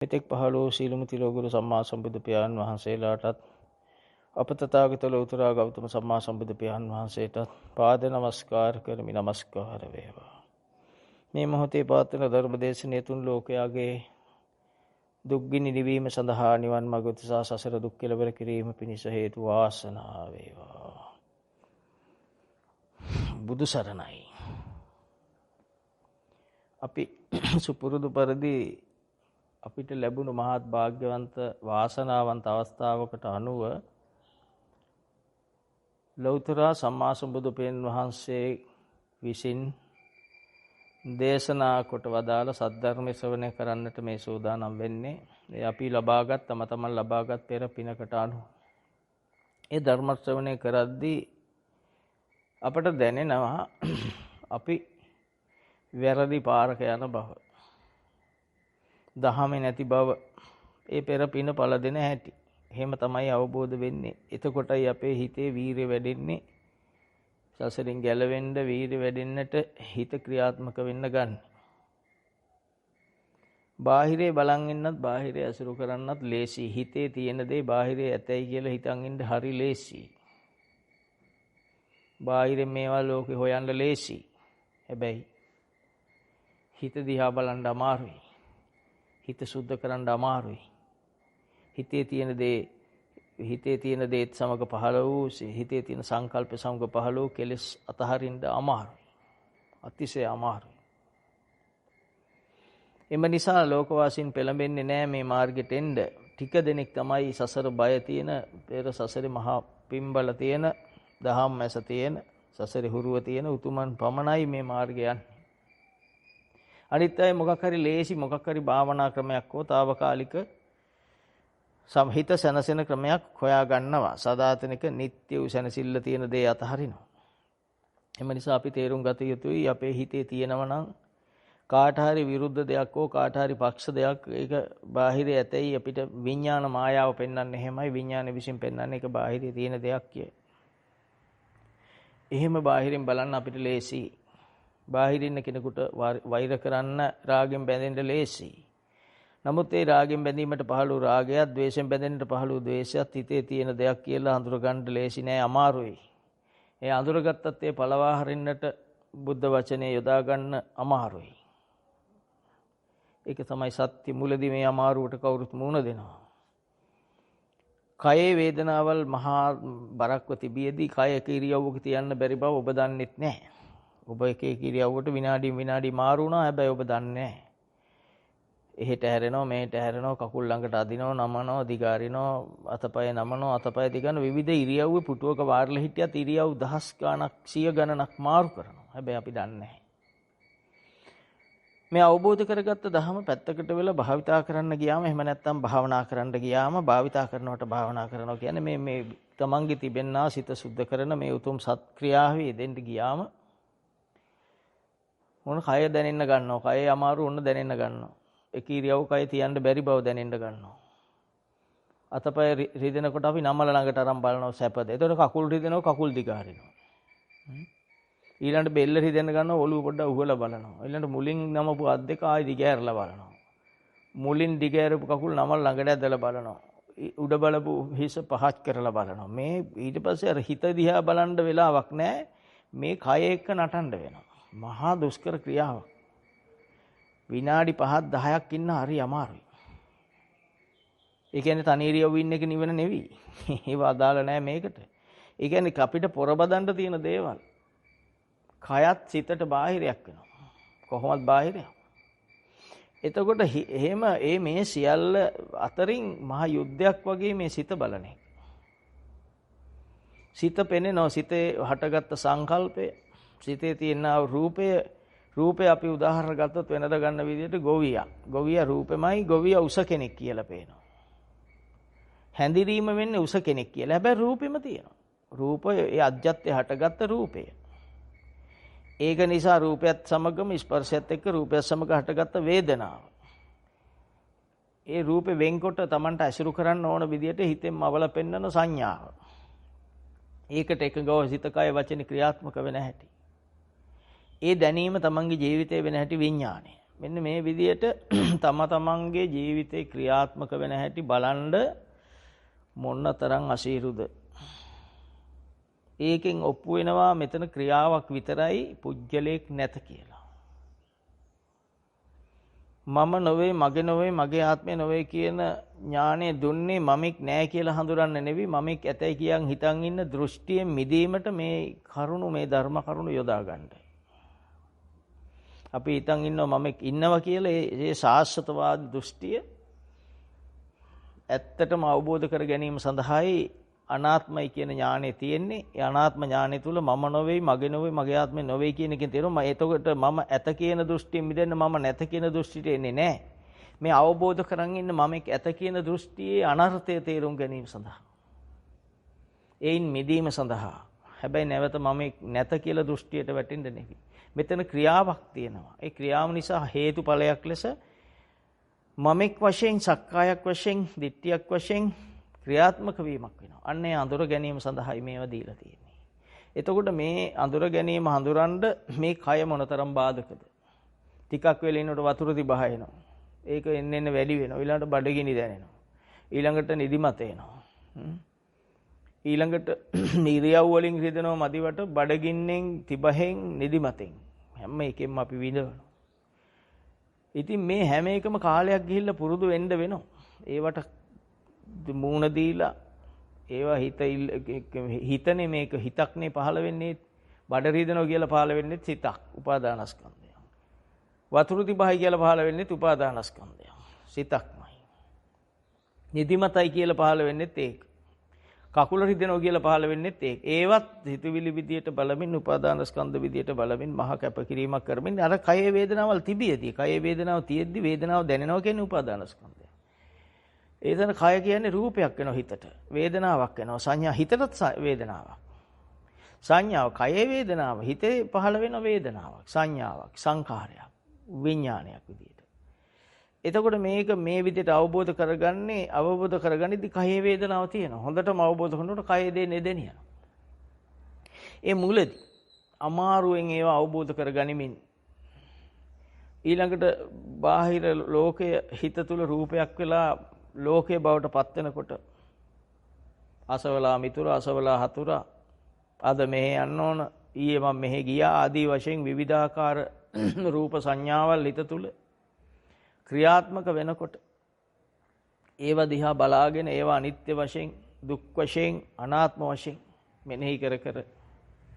මෙතෙක් පහළ වූ සීලමු තිලෝගුරු සම්මා සම්බුදු පියාණන් වහන්සේලාටත් අප තථාගත ලෝතර ගෞතම සම්මා සම්බුදු පියාණන් වහන්සේටත් පාද නමස්කාර කරමි. නමස්කාර වේවා. මේ මොහොතේ පවත්වන ධර්ම දේශනාව තුන් ලෝකයාගේ දුක්ගිනි නිවීම සඳහා නිවන් මඟ උදෙසා සසර දුක් කෙලවර කිරීම පිණිස හේතු වාසනා වේවා. බුදු සරණයි. අපි සුපුරුදු පරිදි අපිට ලැබුණු මහත් භාග්‍යවන්ත වාසනාවන්ත අවස්ථාවකට අනුව ලෞතර සම්මා සම්බුදු පියාණන් වහන්සේ විසින් දේශනා කොට වදාළ සද්ධර්ම ශ්‍රවණය කරන්නට මේ සූදානම් වෙන්නේ. ඒ අපි ලබාගත් තම තමන් ලබාගත් පෙර පිනකට අනුව. ඒ ධර්ම ශ්‍රවණය කරද්දී අපට දැනෙනවා අපි වැරදි පාරක යන බව. දහමේ නැති බව. ඒ පෙර පින පළ දෙන හැටි. එහෙම තමයි අවබෝධ වෙන්නේ. එතකොටයි අපේ හිතේ වීරිය වැඩෙන්නේ. සසරින් ගැලවෙන්න වීරිය වැඩෙන්නට හිත ක්‍රියාත්මක වෙන්න ගන්න. බාහිරේ බලන් ඉන්නත් බාහිරේ අසුරු කරන්නත් ලේසි. හිතේ තියෙන දේ බාහිරේ ඇතයි කියලා හිතන් ඉන්න හරි ලේසි. බාහිරේ මේවා ලෝකේ හොයන්න ලේසි. හැබැයි හිත දිහා බලන්න අමාරුයි. හිත සුද්ධ කරන්න අමාරුයි. හිතේ තියෙන දේත් සමග පහළ වූ හිතේ තියෙන සංකල්ප සමග පහළ වූ කෙලෙස් අතහරින්න අමාරුයි. අතිශය අමාරුයි. එම නිසා ලෝකවාසීන් පෙළඹෙන්නේ නැහැ මේ මාර්ගෙට එන්න. ටික දෙනෙක් තමයි සසර බය තියෙන, පෙර සසරේ මහා පිම්බල තියෙන, දහම් මැස තියෙන, සසරේ හුරුව තියෙන උතුමන් පමණයි මේ මාර්ගය යන්නේ. අනිත් අය මොකක් හරි ලේසි මොකක් හරි භාවනා ක්‍රමයක් හෝ తాවකාලික සමහිත සැනසෙන ක්‍රමයක් හොයා ගන්නවා. සදාතනික නිත්‍ය වූ සැනසෙල්ල තියෙන දේ අතහරිනවා. එම නිසා අපි තේරුම් ගත යුතුයි අපේ හිතේ තියෙනවා නම් කාට හරි විරුද්ධ දෙයක් හෝ කාට හරි පක්ෂ දෙයක් ඒක බාහිරේ ඇතයි අපිට විඥාන මායාව පෙන්වන්නේ. එහෙමයි විඥාන විසින් පෙන්වන්නේ ඒක බාහිරේ තියෙන දෙයක් කිය. එහෙම බාහිරින් බලන්න අපිට ලේසි. බාහිරින් කෙනෙකුට වෛර කරන්න රාගෙන් බැඳෙන්න ලේසි. නමුත් ඒ රාගෙන් බැඳීමට පහළ වූ රාගයත්, ද්වේෂයෙන් බැඳෙන්නට පහළ වූ ද්වේෂයත් හිතේ තියෙන දෙයක් කියලා අඳුර ගන්න ලේසි නෑ, අමාරුයි. ඒ අඳුරගත්තත් ඒ පළවා හරින්නට බුද්ධ වචනේ යොදා ගන්න අමාරුයි. ඒක තමයි සත්‍ය. මුලදී මේ අමාරුවට කවුරුත් මුහුණ දෙනවා. කයේ වේදනාවල් මහා බරක්ව තිබියදී කය එක ඉරියව්වක තියන්න බැරි බව ඔබ දන්නෙත් නැහැ. ඔබ එක ඉරියව්වට විනාඩි මාරු වුණා. හැබැයි ඔබ දන්නේ නැහැ. එහෙට හැරෙනවා, මෙහෙට හැරෙනවා, කකුල් ළඟට අදිනවා, නමනවා, දිගාරිනවා, අතපය නමනවා, අතපය දිගන විවිධ ඉරියව්වේ පුටුවක වාරලා හිටියත් ඉරියව් දහස් ගණක්, සිය ගණනක් මාරු කරනවා. හැබැයි අපි දන්නේ නැහැ. මේ අවබෝධ කරගත්ත ධහම පැත්තකට වෙලා භාවිතා කරන්න ගියාම, එහෙම නැත්නම් භාවනා කරන්න ගියාම, භාවිතා කරනවට භාවනා කරනවා කියන්නේ මේ තමන්ගේ තිබෙනා සිත සුද්ධ කරන මේ උතුම් සත්ක්‍රියාවේ දෙන්න ගියාම මොන කය දැනෙන්න ගන්නවා. කයේ අමාරු වුණ දැනෙන්න ගන්නවා. එක ඉරියව් කය තියන්න බැරි බව දැනෙන්න ගන්නවා. අතපය රිදෙනකොට අපි නමල ළඟට අරන් බලනවා සැපද. එතකොට කකුල් රිදෙනවා, කකුල් දිගාරිනවා. ඊළඟට බෙල්ල රිදෙන්න ගන්නවා, ඔළුව පොඩ්ඩක් උහුලා බලනවා. ඊළඟට මුලින් නමපු අත් දෙක ආයි දිගෑරලා බලනවා. මුලින් දිගෑරපු කකුල් නමල ළඟට ඇදලා බලනවා. උඩ බලපු හිස පහත් කරලා බලනවා. මේ ඊට පස්සේ අර හිත දිහා බලන්න වෙලාවක් නැහැ. මේ කය එක්ක නටන්න වෙනවා. මහා දුෂ්කර ක්‍රියාවක්. විනාඩි 5ක් 10ක් ඉන්න හරි අමාරුයි. ඒ කියන්නේ තනි ඉරියව්ව ඉන්න එක නිවන නෙවෙයි. ඒව අදාළ නැහැ මේකට. ඒ කියන්නේ අපිට පොරබදන්න තියෙන දේවල්. කයත් සිතට බාහිරයක් වෙනවා. කොහොමද බාහිරයක්? එතකොට එහෙම මේ සියල්ල අතරින් මහා යුද්ධයක් වගේ මේ සිත බලන එක. සිත පෙනෙනවා. සිතේ හටගත්ත සංකල්පය, සිතේ තියෙන රූපය අපි උදාහරණ ගත්තොත් වෙනද ගන්න විදිහට ගොවියා රූපෙමයි. ගොවියා උස කෙනෙක් කියලා පේනවා. හැඳිරීම වෙන්නේ උස කෙනෙක් කියලා. හැබැයි රූපෙම තියෙනවා. රූපය ඒ අජ්ජත්යේ හටගත්ත රූපය. ඒක නිසා රූපයත් සමගම ස්පර්ශයත් එක්ක රූපයත් සමග හටගත්ත වේදනාව. ඒ රූපේ වෙන්කොට Tamanට ඇසුරු කරන්න ඕන විදිහට හිතෙන් මවල පෙන්වන සංඥාව. ඒකට එකගව සිත කය වචන ක්‍රියාත්මක වෙන හැටි. ඒ දැනීම තමන්ගේ ජීවිතේ වෙන හැටි විඥානය. මෙන්න මේ විදියට තම තමන්ගේ ජීවිතේ ක්‍රියාත්මක වෙන හැටි බලන්න මොන්න තරම් අසීරුද. ඒකෙන් ඔප්පු වෙනවා මෙතන ක්‍රියාවක් විතරයි පුජ්‍යලයක් නැත කියලා. මම නොවේ මගේ නොවේ මගේ ආත්මය නොවේ කියන ඥානය දුන්නේ මමෙක් නෑ කියලා හඳුරන්න නෙවෙයි මමෙක් ඇතයි කියන් හිතන් ඉන්න දෘෂ්ටියෙන් මිදීමට මේ කරුණු මේ ධර්ම කරුණු යොදා ගන්නයි. අපි හිතන් ඉන්නවා මමෙක් ඉන්නවා කියලා ඒ සාස්වතවාදී දෘෂ්ටිය ඇත්තටම අවබෝධ කර ගැනීම සඳහායි අනාත්මයි කියන ඥානෙ තියෙන්නේ. ඒ අනාත්ම ඥානෙ තුල මම නොවේ මගේ නොවේ මගේ ආත්මය නොවේ කියන එකෙන් තේරෙනවා එතකොට මම ඇත කියන දෘෂ්ටියෙන් මිදෙන්න මම නැත කියන දෘෂ්ටියට එන්නේ නැහැ. මේ අවබෝධ කරන් ඉන්න මමෙක් ඇත කියන දෘෂ්ටියේ අනර්ථය තේරුම් ගැනීම සඳහා. ඒයින් මිදීම සඳහා. හැබැයි නැවත මමෙක් නැත කියලා දෘෂ්ටියට වැටෙන්න නෙවෙයි. මෙතන ක්‍රියාවක් තියෙනවා. ඒ ක්‍රියාව නිසා හේතුඵලයක් ලෙස මමෙක් වශයෙන් සක්කායක් වශයෙන් දිට්ඨියක් වශයෙන් ක්‍රියාත්මක වීමක් වෙනවා. අන්න ඒ අඳුර ගැනීම සඳහායි මේවා දීලා තියෙන්නේ. එතකොට මේ අඳුර ගැනීම හඳුරන්න මේ කය මොනතරම් බාධකද? ටිකක් වෙල ඉන්නකොට වතුර තිබහ එනවා. ඒක එන්න එන්න වැඩි වෙනවා. ඊළඟට බඩගිනි දැනෙනවා. ඊළඟට නිදිමත එනවා. ඊළඟට නිරියව් වලින් රිදෙනවා මදිවට බඩගින්නෙන් තිබහෙන් නිදිමතෙන් හැම එකෙම අපි විඳවනවා. ඉතින් මේ හැම එකම කාලයක් ගිහිල්ලා පුරුදු වෙන්න වෙනවා. ඒවට මූණ දීලා ඒවා හිතනේ මේක හිතක්නේ පහළ වෙන්නේ බඩ රිදෙනවා කියලා පහළ වෙන්නේ සිතක් උපාදානස්කන්ධය. වතුරු තිබහයි කියලා පහළ වෙන්නේ උපාදානස්කන්ධය සිතක්මයි. නිදිමතයි කියලා පහළ වෙන්නේ ඒක. කකුල රිදෙනවා කියලා පහළ වෙන්නේ ඒක. ඒවත් හිතවිලි විදියට බලමින් උපාදානස්කන්ධ විදියට බලමින් මහ කැපකිරීමක් කරමින් අර කය වේදනාවල් තිබියදී කය වේදනාව තියෙද්දි වේදනාව දැනෙනවා කියන්නේ උපාදානස්කන්ධය. ඒතන කය කියන්නේ රූපයක් වෙනවා හිතට. වේදනාවක් වෙනවා සංඥා හිතටත් වේදනාවක්. සංඥාව කයේ වේදනාව හිතේ පහළ වෙන වේදනාවක් සංඥාවක් සංඛාරයක් විඥානයක් විදියට. එතකොට මේක මේ විදිහට අවබෝධ කරගනිද්දී කයේ වේදනාව තියෙනවා. හොඳටම අවබෝධ කරනකොට කයේ දෙන්නේ දෙනියන. ඒ මුලදී අමාරුවෙන් ඒවා අවබෝධ කරගනිමින් ඊළඟට බාහිර ලෝකය හිත තුල රූපයක් වෙලා ලෝකයේ බවට පත් වෙනකොට අසවලා මිතුරු අසවලා හතුරු අද මෙහෙ යන්න ඕන ඊයේ මම මෙහෙ ගියා ආදී වශයෙන් විවිධාකාර රූප සංඥාවල් හිත තුල ක්‍රියාත්මක වෙනකොට ඒව දිහා බලාගෙන ඒවා අනිත්‍ය වශයෙන් දුක් වශයෙන් අනාත්ම වශයෙන් මෙනෙහි කර කර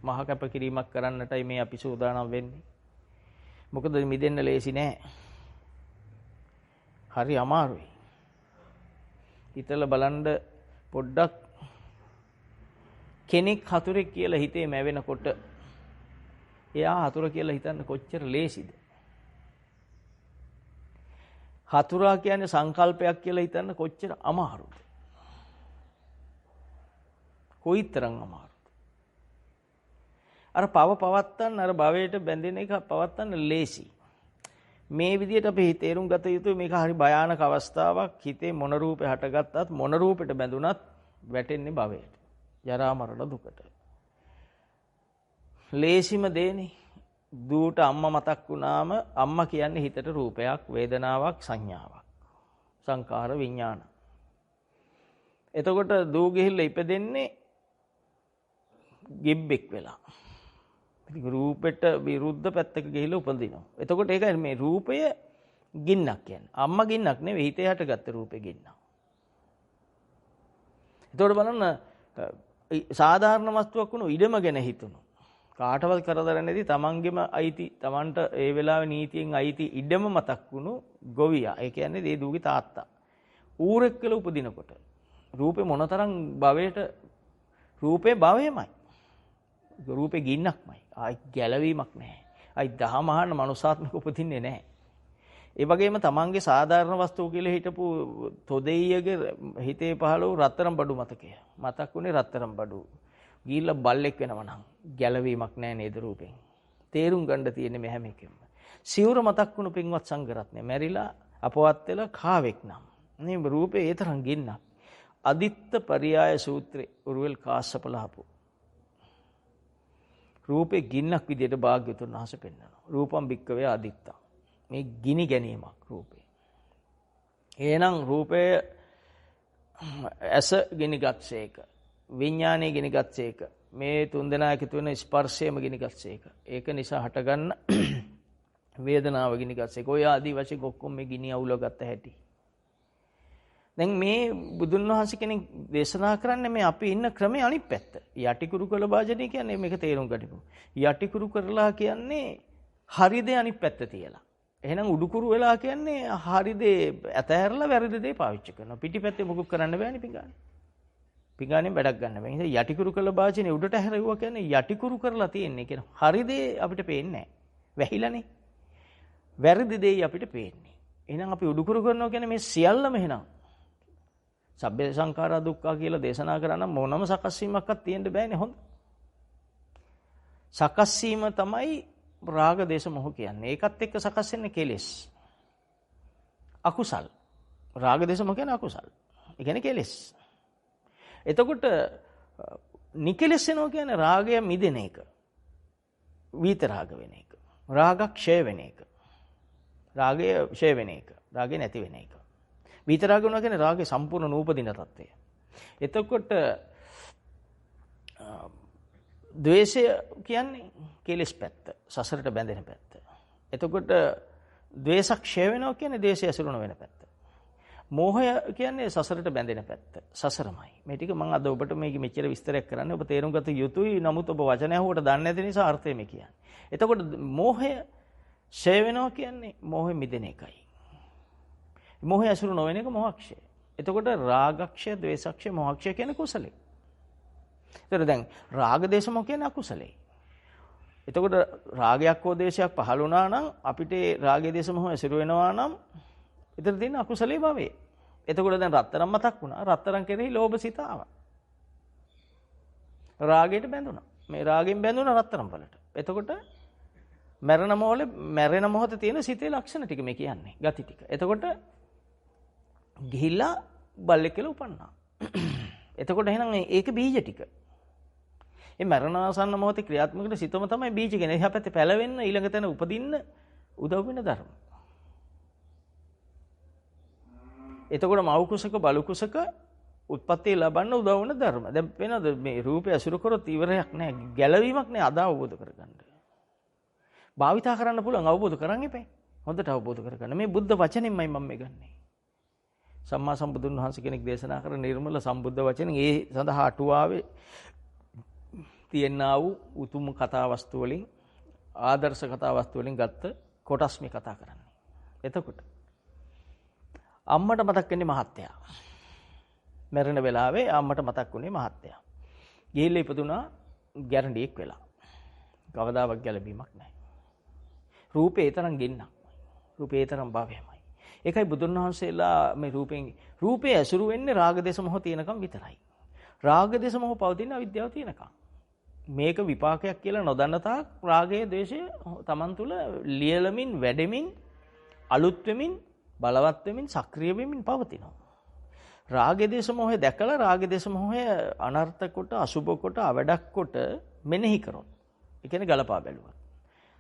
මහ කැපකිරීමක් කරන්නටයි මේ අපි සූදානම් වෙන්නේ. මොකද මිදෙන්න ලේසි නෑ. හරි අමාරුයි. හිතලා බලන්න පොඩ්ඩක් කෙනෙක් හතුරෙක් කියලා හිතේ මැවෙනකොට එයා හතුර කියලා හිතන්න කොච්චර ලේසිද? හතුරා කියන්නේ සංකල්පයක් කියලා හිතන්න කොච්චර අමාරුද? කොයිතරම් අමාරුද? අර පවත්තන්න අර භවයට බැඳෙන එක පවත්තන්න ලේසි. මේ විදිහට අපි තේරුම් ගත යුතුයි මේක හරි භයානක අවස්ථාවක්. හිතේ මොන රූපේ හටගත්තත් මොන රූපෙට බැඳුනත් වැටෙන්නේ භවයට. ජරා මරණ දුකට. ලේසිම දේනේ. දුවට අම්මා මතක් වුණාම අම්මා කියන්නේ හිතට රූපයක්, වේදනාවක්, සංඥාවක්. සංකාර විඥාන. එතකොට දූ ගිහිල්ලා ඉපදෙන්නේ ගිබ්බෙක් වෙලා. රූපෙට විරුද්ධ පැත්තක ගිහිල්ලා උපදිනවා. එතකොට ඒක මේ රූපය ගින්නක් කියන්නේ. අම්මා ගින්නක් නෙවෙයි හිතේ හටගත්ත රූපේ ගින්නක්. එතකොට බලන්න සාධාරණ වස්තුවක් වුණු ඉඩම ගැන හිතුණු. කාටවත් කරදර නැති තමන්ගෙම අයිති තමන්ට ඒ වෙලාවේ නීතියෙන් අයිති ඉඩම මතක් වුණු ගොවියා. ඒ කියන්නේ ඒ දූගේ තාත්තා. ඌරෙක් කියලා උපදිනකොට රූපේ මොනතරම් භවයට රූපේ භවයමයි. රූපේ ගින්නක්මයි. ආයි ගැලවීමක් නැහැ. ආයි දහමහන්න මනුසාත්මක උපදින්නේ නැහැ. ඒ වගේම තමන්ගේ සාධාරණ වස්තුව කියලා හිටපු තොදෙයියගේ හිතේ පහළ වූ රත්තරන් බඩු මතකය. මතක් වුණේ රත්තරන් බඩු. ගිහිල්ලා බල්ලෙක් වෙනවා නම් ගැලවීමක් නැහැ නේද රූපෙන්. තේරුම් ගන්න තියෙන්නේ මේ හැම එකෙම. සිවුර මතක් වුණු පින්වත් සංඝරත්නය මැරිලා අපවත් වෙලා කාවෙක් නම්. මේ රූපේ ඒ තරම් ගින්නක්. අදිත්ත පරියාය සූත්‍රේ උරුවෙල් කාශ්‍යප ලහපු. රූපේ ගින්නක් විදියට භාග්‍යතුන් වහන්සේ පෙන්නනවා. රූපම් භික්කවේ අදිත්තා. මේ ගිනි ගැනීමක් රූපේ. එහෙනම් රූපය ඇස ගිනිගත්සේක, විඥානය ගිනිගත්සේක, මේ තුන්දෙනා එකතු වෙන ස්පර්ශයම ගිනිගත්සේක. ඒක නිසා හටගන්න වේදනාව ගිනිගත්සේක. ඔය ආදී වශයෙන් ඔක්කොම මේ ගිනි අවුල ගත්ත හැටි. දැන් මේ බුදුන් වහන්සේ කෙනෙක් දේශනා කරන්නේ මේ අපි ඉන්න ක්‍රමයේ අනිත් පැත්ත. යටිකුරු කළ භාජනය කියන්නේ මේක තේරුම් ගනිමු. යටිකුරු කරලා කියන්නේ හරි දේ අනිත් පැත්ත තියලා. එහෙනම් උඩුකුරු වෙලා කියන්නේ හරි දේ ඇතහැරලා වැරදි දේ පාවිච්චි කරනවා. පිටිපැත්තේ මොකුත් කරන්න බෑනේ පිඟානේ. පිඟානේ වැඩක් ගන්න බෑ. ඒ නිසා යටිකුරු කළ භාජනේ උඩට හැරෙවුවා කියන්නේ යටිකුරු කරලා තියෙන්නේ කියන හරි දේ අපිට පේන්නේ නැහැ. වැහිලානේ. වැරදි දේ අපිට පේන්නේ. එහෙනම් අපි උඩුකුරු කරනවා කියන්නේ මේ සියල්ලම එහෙනම් සබ්බේ සංඛාරා දුක්ඛා කියලා දේශනා කරා නම් මොනම සකස් වීමක්වත් තියෙන්න බෑනේ හොඳ. සකස් වීම තමයි රාග දේශ මොහ කියන්නේ. ඒකත් එක්ක සකස් වෙන්නේ කෙලෙස්. අකුසල්. රාග දේශ මොහ කියන්නේ අකුසල්. ඒ කියන්නේ කෙලෙස්. එතකොට නිකලෙස් වෙනවා කියන්නේ රාගය මිදෙන එක. විත රාග වෙන එක. රාග ක්ෂය වෙන එක. රාගය ක්ෂය වෙන එක. රාගය නැති වෙන එක. විතරාග වෙනවා කියන්නේ රාගේ සම්පූර්ණ නූපදින තත්ත්වය. එතකොට ද්වේෂය කියන්නේ කෙලෙස් පැත්ත, සසරට බැඳෙන පැත්ත. එතකොට ද්වේෂක්ෂය වෙනවා කියන්නේ ද්වේෂය ඇසුරුන වෙන පැත්ත. මෝහය කියන්නේ සසරට බැඳෙන පැත්ත. සසරමයි. මේ ටික මම අද ඔබට මේක මෙච්චර විස්තරයක් කරන්නේ ඔබ තේරුම් ගත යුතුයි. නමුත් ඔබ වචනය අහුවට දන්නේ නැති නිසා අර්ථය මේ කියන්නේ. එතකොට මෝහය ක්ෂය වෙනවා කියන්නේ මෝහෙ මිදෙන එකයි. මොහය ඇසුරු නොවන එක මොහක්ෂය. එතකොට රාගක්ෂය, ද්වේෂක්ෂය, මොහක්ෂය කියන්නේ කුසලේ. ඒතර දැන් රාග දේශ මොහ කියන්නේ අකුසලේ. එතකොට රාගයක් හෝ දේශයක් පහළ වුණා නම් අපිට රාගයේ දේශ මොහ ඇසුරු වෙනවා නම් එතන තියෙන අකුසලේ භවයේ. එතකොට දැන් රත්තරන් මතක් වුණා. රත්තරන් කෙරෙහි ලෝභ සිත ආවා. රාගයට බැඳුණා. මේ රාගයෙන් බැඳුණා රත්තරන් වලට. එතකොට මැරෙන මොහොතේ තියෙන සිතේ ලක්ෂණ ටික මේ කියන්නේ. ගති ටික. එතකොට ගිහිල්ලා බල්ලෙක් කියලා උපන්නා. එතකොට එහෙනම් ඒක බීජ ටික. මේ මරණාසන්න මොහොතේ ක්‍රියාත්මක වෙන සිතම තමයි බීජ කියන්නේ. එහා පැත්තේ පැලවෙන්න ඊළඟ තැන උපදින්න උදව් වෙන ධර්ම. එතකොට මව් කුසක බලු කුසක උත්පත්ති ලබන්න උදව් වෙන ධර්ම. දැන් වෙනද මේ රූපය අසුර කරොත් ඉවරයක් නැහැ. ගැළවීමක් නැහැ අද අවබෝධ කරගන්න. භාවිතා කරන්න පුළුවන් අවබෝධ කරගන්න එපා. හොඳට අවබෝධ කරගන්න. මේ බුද්ධ වචනෙන්මයි මම මේ ගන්නෙ. සම්මා සම්බුදුන් වහන්සේ කෙනෙක් දේශනා කරන නිර්මල සම්බුද්ධ වචනෙන් ඒ සඳහා අටුවාවේ තියෙනා වූ උතුම් කතා වස්තු වලින් ආදර්ශ කතා වස්තු වලින් ගත්ත කොටස් මේ කතා කරන්නේ. එතකොට අම්මට මතක් වෙන්නේ මහත්තයා. මැරෙන වෙලාවේ අම්මට මතක් වුණේ මහත්තයා. ගිහිල්ලා ඉපදුනා ගැරන්ඩියෙක් වෙලා. කවදාවත් ගැලවීමක් නැහැ. රූපේ තරම් ගෙන්නක්. රූපේ තරම් භාවයමයි. ඒකයි බුදුන් වහන්සේලා මේ රූපේ ඇසුරු වෙන්නේ රාග දේශ මොහ තියෙනකම් විතරයි. රාග දේශ මොහ පවතින අවිද්‍යාව තියෙනකම්. මේක විපාකයක් කියලා නොදන්න තාක් රාගය, ද්වේෂය Taman තුල ලියලමින්, වැඩෙමින්, අලුත් වෙමින්, බලවත් වෙමින්, සක්‍රිය වෙමින් පවතිනවා. රාග දේශ මොහේ දැකලා රාග දේශ මොහය අනර්ථ කොට, අසුබ කොට, අවඩක් කොට මෙනෙහි කරොත්. ඒ කියන්නේ ගලපා බැලුවා.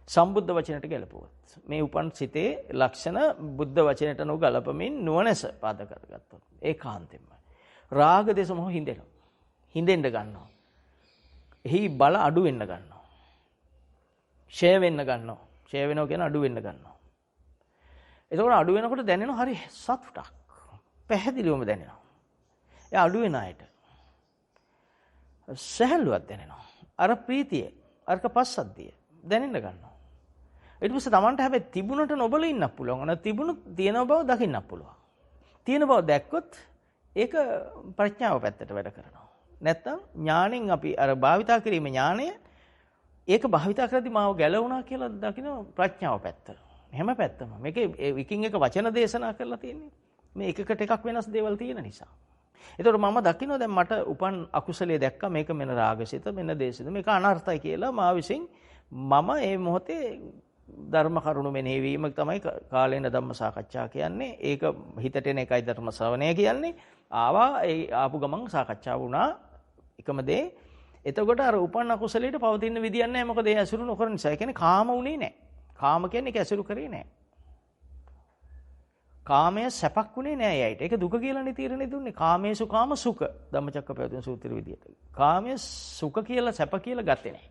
සම්බුද්ධ වචනයට ගැලපුවත් මේ උපන් සිතේ ලක්ෂණ බුද්ධ වචනයට නොගලපමින් නුවණැස පාද කරගත්තොත් ඒකාන්තයෙන්ම රාග දේශ මොහ හින්දෙනවා. හින්දෙන්න ගන්නවා. එහි බල අඩු වෙන්න ගන්නවා. ෂය වෙන්න ගන්නවා. ෂය වෙනවා කියන අඩු වෙන්න ගන්නවා. එතකොට අඩු වෙනකොට දැනෙනවා හරි සතුටක්. පැහැදිලිවම දැනෙනවා. ඒ අඩු වෙන අයට සහැල්ලුවක් දැනෙනවා. අර ප්‍රීතිය, අරක පස්සද්ධිය දැනෙන්න ගන්නවා. ඊට පස්සේ Tamanට හැබැයි තිබුණට නොබල ඉන්නත් පුළුවන්. නැත්නම් තිබුණු තියෙන බව දකින්නත් පුළුවන්. තියෙන බව දැක්කොත් ඒක ප්‍රඥාව පැත්තට වැඩ කරනවා. නැත්නම් ඥාණයෙන් අපි අර භාවිතා කිරීම ඥාණය ඒක භාවිතා කරද්දී මාව ගැලවුණා කියලා දකින්න ප්‍රඥාව පැත්ත. හැම පැත්තම. මේකේ එකින් එක වචන දේශනා කරලා තියෙන්නේ. මේ එකකට එකක් වෙනස් දේවල් තියෙන නිසා. ඒතකොට මම දකින්න දැන් මට උපන් අකුසලයේ දැක්කා මේක මෙන්න රාගසිත මෙන්න දේශිත මේක අනර්ථයි කියලා මා විසින් මම මේ මොහොතේ ධර්ම කරුණු මෙනෙහි වීම තමයි කාලේන ධම්ම සාකච්ඡා කියන්නේ. ඒක හිතට එන එකයි ධර්ම ශ්‍රවණය කියන්නේ. ඒ ආපු ගමන් සාකච්ඡා වුණා එකම දේ. එතකොට අර උපන් අකුසලයට පවතින විදියක් නැහැ. මොකද ඒ ඇසුරු නොකරන නිසා. ඒ කියන්නේ කාම උනේ නැහැ. කාම කියන්නේ ඒක ඇසුරු කරේ නැහැ. කාමය සැපක් උනේ නෑ යයිට. ඒක දුක කියලානේ තීරණය දුන්නේ. කාමේසු කාම සුඛ ධම්මචක්කපවත්තන සූත්‍රය විදියට. කාමයේ සුඛ කියලා සැප කියලා ගත්තේ නෑ.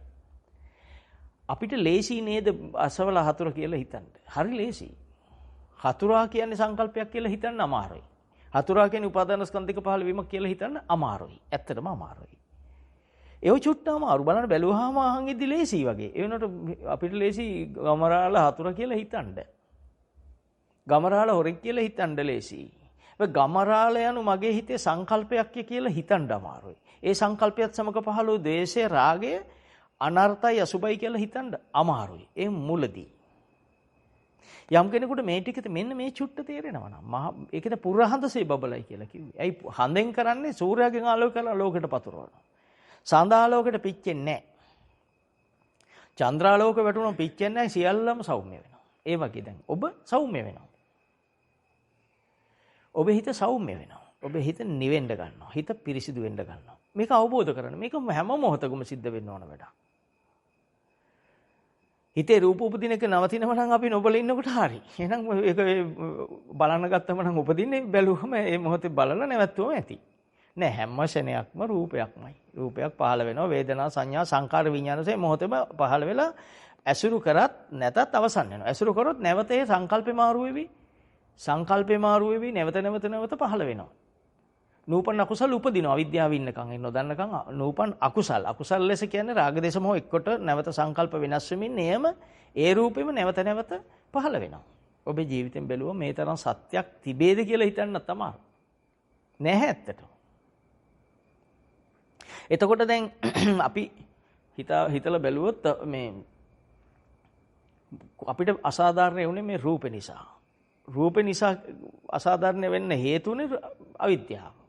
අපිට ලේසි නේද අසවල හතුර කියලා හිතන්න. හරි ලේසි. හතුරා කියන්නේ සංකල්පයක් කියලා හිතන්න අමාරුයි. හතුරා කියන්නේ උපාදාන ස්කන්ධික පහළ වීමක් කියලා හිතන්න අමාරුයි. ඇත්තටම අමාරුයි. ඒව චුට්ට අමාරු බලන්න බැලුවාම අහංගෙදි ලේසි වගේ. ඒ වෙනකොට අපිට ලේසි ගමරාල හතුර කියලා හිතන්න. ගමරාල හොරෙක් කියලා හිතන්න ලේසි. ගමරාල යනු මගේ හිතේ සංකල්පයක් කියලා හිතන්න අමාරුයි. ඒ සංකල්පයත් සමග පහළ වූ ද්වේෂය, රාගය අනර්ථයි අසුබයි කියලා හිතන්න අමාරුයි. ඒ මුලදී. යම් කෙනෙකුට මේ ටිකද මෙන්න මේ චුට්ට තේරෙනවා නම් ඒකද පුරහඳසේ බබලයි කියලා කිව්වේ. ඇයි හඳෙන් කරන්නේ සූර්යාගෙන් ආලෝක කරලා ලෝකෙට පතුරවනවා. සඳාලෝකෙට පිච්චෙන්නේ නැහැ. චන්ද්‍රාලෝක වැටුණොත් පිච්චෙන්නේ නැහැ, සියල්ලම සෞම්‍ය වෙනවා. ඒ වගේ දැන් ඔබ සෞම්‍ය වෙනවා. ඔබේ හිත සෞම්‍ය වෙනවා. ඔබේ හිත නිවෙන්න ගන්නවා. හිත පිරිසිදු වෙන්න ගන්නවා. මේක අවබෝධ කරගන්න. මේක හැම මොහොතකම සිද්ධ වෙන්න ඕන වැඩක්. හිතේ රූප උපදින එක නවතිනව නම් අපි නොබල ඉන්නකොට හරි. එහෙනම් ඒක බලන්න ගත්තම නම් උපදින්නේ බැලුවම ඒ මොහොතේ බලලා නැවතුවම ඇති. නෑ හැම ශරණයක්ම රූපයක්මයි. රූපයක් පහළ වෙනවා වේදනා සංඥා සංකාර විඥානසේ මොහොතේම පහළ වෙලා ඇසුරු කරත් නැතත් අවසන් වෙනවා. ඇසුරු කරොත් නැවත ඒ සංකල්පේ මාරු වෙවි. සංකල්පේ මාරු වෙවි නැවත පහළ වෙනවා. නූපන් අකුසල උපදිනවා අවිද්‍යාව ඉන්නකන් ඒ නොදන්නකන් නූපන් අකුසල් ලෙස කියන්නේ රාග දේශ මොහ එක්කොට නැවත සංකල්ප වෙනස් වෙමින් එයම ඒ රූපෙම නැවත පහළ වෙනවා. ඔබේ ජීවිතෙන් බැලුවා මේ තරම් සත්‍යක් තිබේද කියලා හිතන්න තමයි. නැහැ ඇත්තට. එතකොට දැන් අපි හිතලා බැලුවොත් මේ අපිට අසාධාරණ වුණේ මේ රූප නිසා. රූප නිසා අසාධාරණ වෙන්න හේතුනේ අවිද්‍යාව.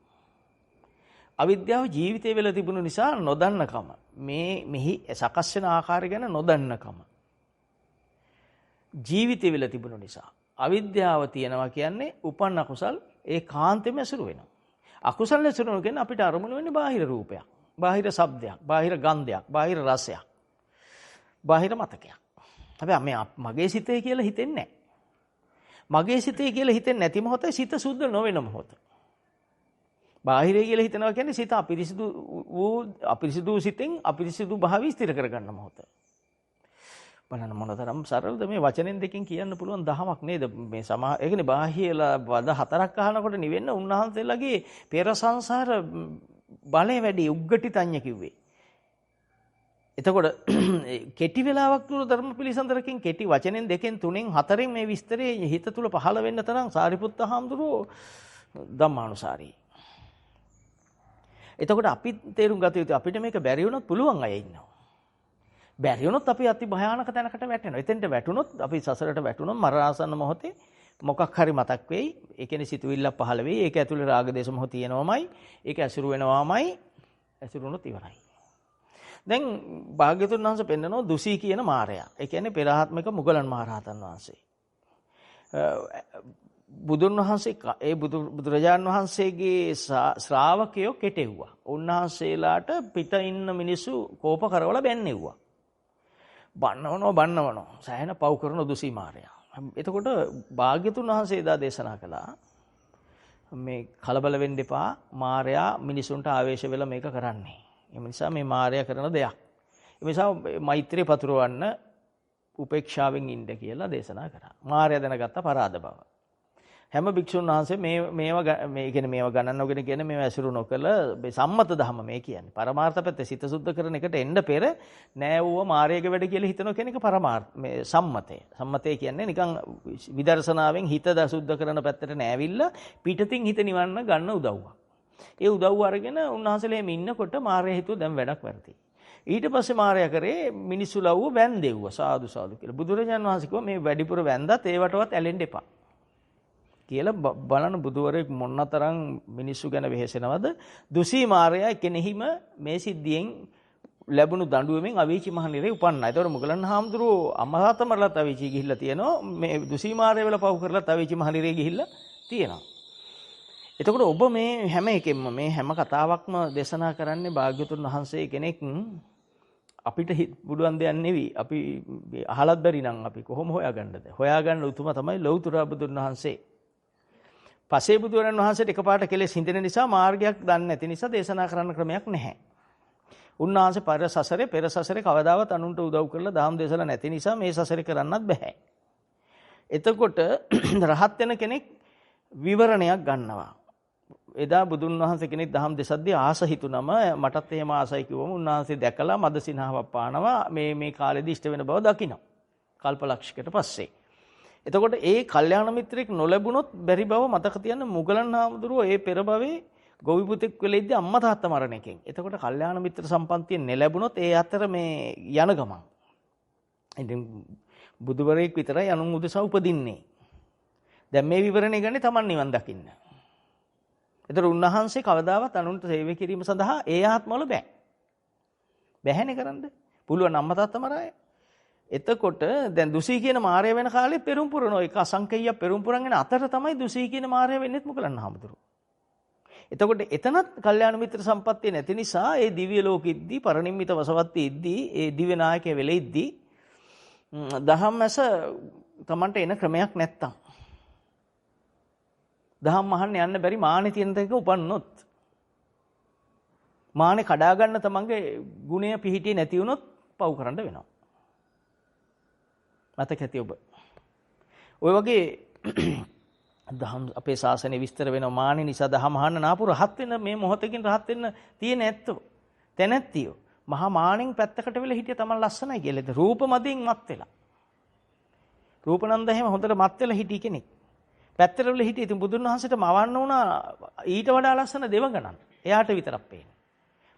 අවිද්‍යාව ජීවිතේ වෙලා තිබුණු නිසා නොදන්නකම. මෙහි සකස් වෙන ආකාරය ගැන නොදන්නකම. ජීවිතේ වෙලා තිබුණු නිසා අවිද්‍යාව තියෙනවා කියන්නේ උපන් අකුසල් ඒකාන්තෙම ඇසුරු වෙනවා. අකුසල් ඇසුරු කියන්නේ අපිට අරමුණු වෙන්නේ බාහිර රූපයක්, බාහිර ශබ්දයක්, බාහිර ගන්ධයක්, බාහිර රසයක්, බාහිර මතකයක්. හැබැයි මගේ සිතේ කියලා හිතෙන්නේ නැහැ. මගේ සිතේ කියලා හිතෙන්නේ නැති මොහොතේ සිත සුද්ධ නොවන මොහොත. බාහිරය කියලා හිතනවා කියන්නේ සිත අපිරිසිදු සිතෙන් අපිරිසිදු භාවය ස්ථිර කරගන්න මොහොත. බලන්න මොනතරම් සරලද මේ වචනෙන් දෙකකින් කියන්න පුළුවන් දහමක් නේද? මේ ඒ කියන්නේ බාහිර වද හතරක් අහනකොට නිවෙන්න උන්වහන්සේලාගේ පෙර සංසාර බලය වැඩි උග්ගටිතඤ්ඤ කිව්වේ. එතකොට කෙටි වෙලාවක් තුල ධර්ම පිළිසඳරකින් කෙටි වචනෙන් දෙකෙන් තුනෙන් හතරෙන් මේ විස්තරේ හිත තුල පහළ වෙන්න තරම් සාරිපුත්ත හාමුදුරුවෝ ධම්මානුසාරී. එතකොට අපි තේරුම් ගත යුතු අපිට මේක බැරි වුණොත් පුළුවන් අය ඉන්නවා. බැරි වුණොත් අපි අති භයානක තැනකට වැටෙනවා. එතෙන්ට වැටුණොත් අපි සසරට වැටුණොත් මරණාසන්න මොහොතේ මොකක් හරි මතක් වෙයි. ඒ කියන්නේ සිතුවිල්ලක් පහළ වෙයි. ඒක ඇතුලේ රාග දේශ මොහ තියෙනවමයි. ඒක ඇසුරු වෙනවමයි. ඇසුරුනොත් ඉවරයි. දැන් භාග්‍යතුන් වහන්සේ පෙන්නනවා දුසී කියන මාරයා. ඒ කියන්නේ පෙරාත්මක මුගලන් මහරහතන් වහන්සේ. බුදුන් වහන්සේ බුදුරජාණන් වහන්සේගේ ශ්‍රාවකයෝ කෙටෙව්වා. උන්වහන්සේලාට පිට ඉන්න මිනිස්සු කෝප කරවලා බැන්නෙව්වා. බන්නවනවා. සෑහෙන පව් කරන දුසී මාරයා. එතකොට භාග්‍යතුන් වහන්සේ එදා දේශනා කළා මේ කලබල වෙන්න එපා. මාරයා මිනිසුන්ට ආවේශ වෙලා මේක කරන්නේ. ඒ නිසා මේ මායя කරන දෙයක්. ඒ නිසා මෛත්‍රිය පතුරවන්න උපේක්ෂාවෙන් ඉන්න කියලා දේශනා කරා. මායя දැනගත්ත පරාද බව. හැම භික්ෂුන් වහන්සේ මේ කියන්නේ මේවා ගණන් නොගෙන කියන්නේ මේවා ඇසුරු නොකළ සම්මත ධර්ම මේ කියන්නේ. පරමාර්ථ පැත්තේ සිත සුද්ධ කරන එකට එන්න පෙර නෑ වූ මායගේ වැඩ කියලා හිතන කෙනෙක් පරමාර්ථ මේ සම්මතය. සම්මතය කියන්නේ නිකන් විදර්ශනාවෙන් හිත සුද්ධ කරන පැත්තට නෑවිල්ලා පිටතින් හිත නිවන්න ගන්න උදව්වක්. ඒ උදව්ව අරගෙන උන්වහන්සේලා එහෙම ඉන්නකොට මාර්යා හිතුව දැන් වැඩක් වැරදි. ඊට පස්සේ මාර්යා කරේ මිනිස්සු ලව්ව වැන්දෙව්වා සාදු කියලා. බුදුරජාණන් වහන්සේ කිව්වා මේ වැඩිපුර වැන්දත් ඒවටවත් ඇලෙන්න එපා. කියලා බලන බුදුවරයෙක් මොනතරම් මිනිස්සු ගැන වෙහෙසෙනවද? දුසී මාර්යා කෙනෙහිම මේ සිද්ධියෙන් ලැබුණු දඬුවමෙන් අවීචි මහනිරේ උපන්නා. ඒතකොට මුගලන් හාමුදුරුවෝ අමහාත මරලත් අවීචි ගිහිල්ලා තියෙනවා. මේ දුසී මාර්යා වල පව් කරලත් අවීචි මහනිරේ ගිහිල්ලා තියෙනවා. එතකොට ඔබ මේ හැම එකෙම මේ හැම කතාවක්ම දේශනා කරන්නේ භාග්‍යතුන් වහන්සේ කෙනෙක් අපිට බුදුන් දෙයක් නෙවෙයි. අපි අහලත් බැරි නම් අපි කොහොම හොයාගන්නද? හොයාගන්න උතුම තමයි ලෞතර බුදුන් වහන්සේ. පසේ බුදුරන් වහන්සේට එකපාරට කෙලෙස් හිඳෙන නිසා මාර්ගයක් දන්නේ නැති නිසා දේශනා කරන්න ක්‍රමයක් නැහැ. උන්වහන්සේ පෙර සසරේ කවදාවත් අනුන්ට උදව් කරලා දහම් දේශලා නැති නිසා මේ සසරේ කරන්නත් බෑ. එතකොට රහත් වෙන කෙනෙක් විවරණයක් ගන්නවා. එදා බුදුන් වහන්සේ කෙනෙක් දහම් දෙසද්දී ආස හිතුනම මටත් එහෙම ආසයි කිව්වම උන්වහන්සේ දැකලා මදසිනහවක් පානවා මේ කාලෙදි ඉෂ්ට වෙන බව දකිනවා. කල්පලක්ෂයකට පස්සේ. එතකොට ඒ කල්යාණ මිත්‍රෙක් නොලැබුණොත් බැරි බව මතක තියන්න මුගලන් හාමුදුරුවෝ ඒ පෙර භවයේ ගොවි පුතෙක් වෙලා ඉද්දි අම්මා තාත්තා මරණ එකෙන්. එතකොට කල්යාණ මිත්‍ර සම්පන්තිය නෙලැබුණොත් ඒ අතර මේ යන ගමන්. ඉතින් බුදුවරයෙක් විතරයි අනුන් උදෙසා උපදින්නේ. දැන් මේ විවරණය ගන්නේ Taman නිවන් දකින්න. ඒතර උන්වහන්සේ කවදාවත් අනුන්ට සේවය කිරීම සඳහා ඒ ආත්මවල බෑ. බැහැනේ කරන්න. පුළුවන් අම්මා තාත්තා මරාය. එතකොට දැන් දුසී කියන මාරය වෙන කාලේ පෙරම් පුරන එක අසංකේය පෙරම් පුරන්ගෙන අතර තමයි දුසී කියන මාරය වෙන්නේත් මොකලන්න හමුදුරු. එතකොට එතනත් කල්යාණ මිත්‍ර සම්පත්තිය නැති නිසා ඒ දිව්‍ය ලෝකෙද්දී පරිනිම්මිත වසවත්තේ ඉද්දී ඒ දිව්‍ය නායකයෙ වෙලෙ ඉද්දී දහම්මැස Tamanට එන ක්‍රමයක් නැත්තම් දහම් අහන්න යන්න බැරි මානෙ තියෙන තැනක උපන්නොත් මානෙ කඩා ගන්න තමන්ගේ ගුණය පිහිටියේ නැති වුණොත් පව් කරන්න වෙනවා. මතක ඇති ඔබ. ඔය වගේ දහම් අපේ ශාසනය විස්තර වෙනවා මානෙ නිසා දහම් අහන්න නාපු රහත් වෙන මේ මොහොතකින් රහත් වෙන්න තියෙන ඇත්තෝ. තැනැත්තියෝ මහා මානෙන් පැත්තකට වෙලා හිටිය තමන් ලස්සනයි කියලා. රූප මදින් මත් වෙලා. රූපනන්ද එහෙම හොඳට මත් වෙලා හිටිය කෙනෙක්. පැත්තට වෙලා හිටිය. ඉතින් බුදුන් වහන්සේට මවන්න උනා ඊට වඩා ලස්සන දෙවඟනන්. එයාට විතරක් පේන්නේ.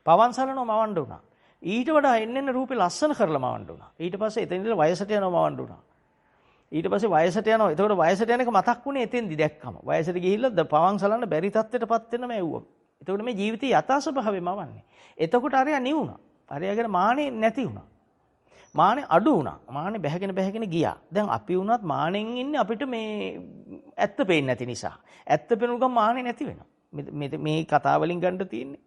පවන්සලනෝ මවන්න උනා. ඊට වඩා එන්න රූපේ ලස්සන කරලා මවන්න උනා. ඊට පස්සේ එතන ඉඳලා වයසට යනවා මවන්න උනා. ඊට පස්සේ වයසට යනවා. එතකොට වයසට යන එක මතක් වුණේ එතෙන්දි දැක්කම. වයසට ගිහිල්ලා පවන්සලන්න බැරි තත්ත්වයටපත් වෙන මැව්වා. එතකොට මේ ජීවිතයේ යථා ස්වභාවය මවන්නේ. එතකොට අරයා නිවුණා. අරයාගෙන මානෙ නැති වුණා. මානෙ අඩු වුණා. මානෙ බැහැගෙන ගියා. දැන් අපි වුණත් මානෙන් ඉන්නේ අපිට මේ ඇත්ත පේන්නේ නැති නිසා. ඇත්ත පේනුන ගමන් මානෙ නැති වෙනවා. මේ කතාව වලින් ගන්න තියෙන්නේ.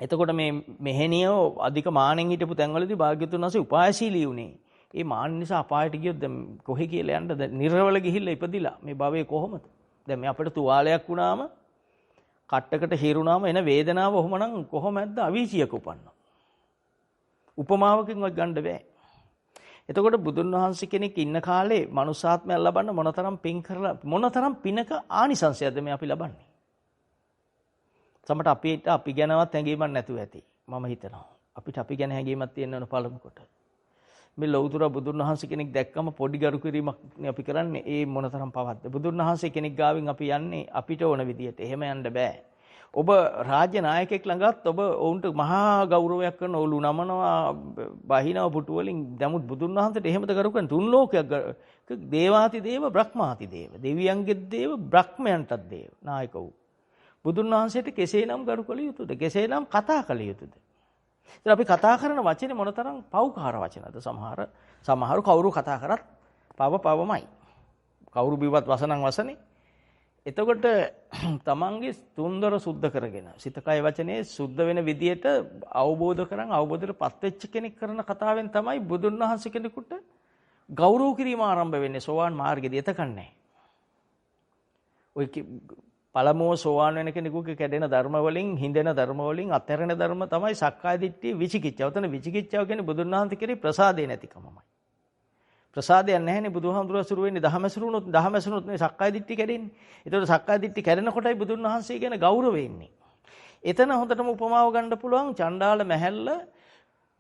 එතකොට මේ මෙහෙණියෝ අධික මානෙන් හිටපු තැන්වලදී භාග්‍යවතුන් වහන්සේ උපායශීලී වුණේ. ඒ මාන නිසා අපායට ගියොත් දැන් කොහෙ කියලා යන්නද? දැන් නිර්වල ගිහිල්ලා ඉපදිලා මේ භවයේ කොහොමද? දැන් මේ අපිට තුවාලයක් වුණාම කට්ටකට හිරුණාම එන වේදනාව ඔහොමනම් කොහොමද අවීචියක උපන්නා. උපමාවකින්වත් ගන්න බෑ. එතකොට බුදුන් වහන්සේ කෙනෙක් ඉන්න කාලේ මනුසාත්මයක් ලබන්න මොනතරම් පින් කරලා මොනතරම් පිනක ආනිසංසයක්ද මේ අපි ලබන්නේ. සමහරට අපි ගැනවත් හැඟීමක් නැතුව ඇති. මම හිතනවා. අපිට අපි ගැන හැඟීමක් තියෙන්න ඕන පළමු කොට. මේ ලෞතර බුදුන් වහන්සේ කෙනෙක් දැක්කම පොඩි ගරු කිරීමක් අපි කරන්නේ. ඒ මොනතරම් පවත්ද? බුදුන් වහන්සේ කෙනෙක් ගාවින් අපි යන්නේ අපිට ඕන විදියට. එහෙම යන්න බෑ. ඔබ රාජ්‍ය නායකයෙක් ළඟත් ඔබ ඔවුන්ට මහා ගෞරවයක් කරන ඔලු නමනවා බහිනව පුටු වලින් දමුත් බුදුන් වහන්සේට එහෙමද කරු කරන්නේ? තුන් ලෝකයක් දේවාති දේව බ්‍රහ්මාති දේව. දෙවියන්ගෙත් දේව බ්‍රහ්මයන්ටත් දේව නායක වූ බුදුන් වහන්සේට කෙසේනම් ගරු කළ යුතුද? කෙසේනම් කතා කළ යුතුද? ඉතින් අපි කතා කරන වචනේ මොනතරම් පව්කාර වචනද? සමහරු කවුරු කතා කරත් පවමයි. කවුරු බිව්වත් වසනන් වසනේ. එතකොට තමන්ගේ තුන්දර සුද්ධ කරගෙන සිත කය වචනේ සුද්ධ වෙන විදියට අවබෝධයටපත් වෙච්ච කෙනෙක් කරන කතාවෙන් තමයි බුදුන් වහන්සේ කෙනෙකුට ගෞරව කිරීම ආරම්භ වෙන්නේ සෝවාන් මාර්ගයේදී. එතකන්නේ ඔය පළමුව සෝවාන් වෙන කෙනෙකුගේ කැඩෙන ධර්ම වලින් හිඳෙන ධර්ම වලින් අත්හැරෙන ධර්ම තමයි සක්කාය දිට්ඨිය විචිකිච්ඡාව. උතන විචිකිච්ඡාව කියන්නේ බුදුන් වහන්සේ කෙරේ ප්‍රසාදේ නැතිකමමයි. ප්‍රසාදයක් නැහැනේ බුදුහාමුදුරුවෝ සුරු වෙන්නේ දහමැසුනොත් නේ සක්කාය දිට්ඨිය කැඩෙන්නේ. ඒතකොට සක්කාය දිට්ඨිය කැඩෙනකොටයි බුදුන් වහන්සේ ගැන ගෞරවය එන්නේ. එතන හොඳටම උපමාව ගන්න පුළුවන් චණ්ඩාල මැහැල්ල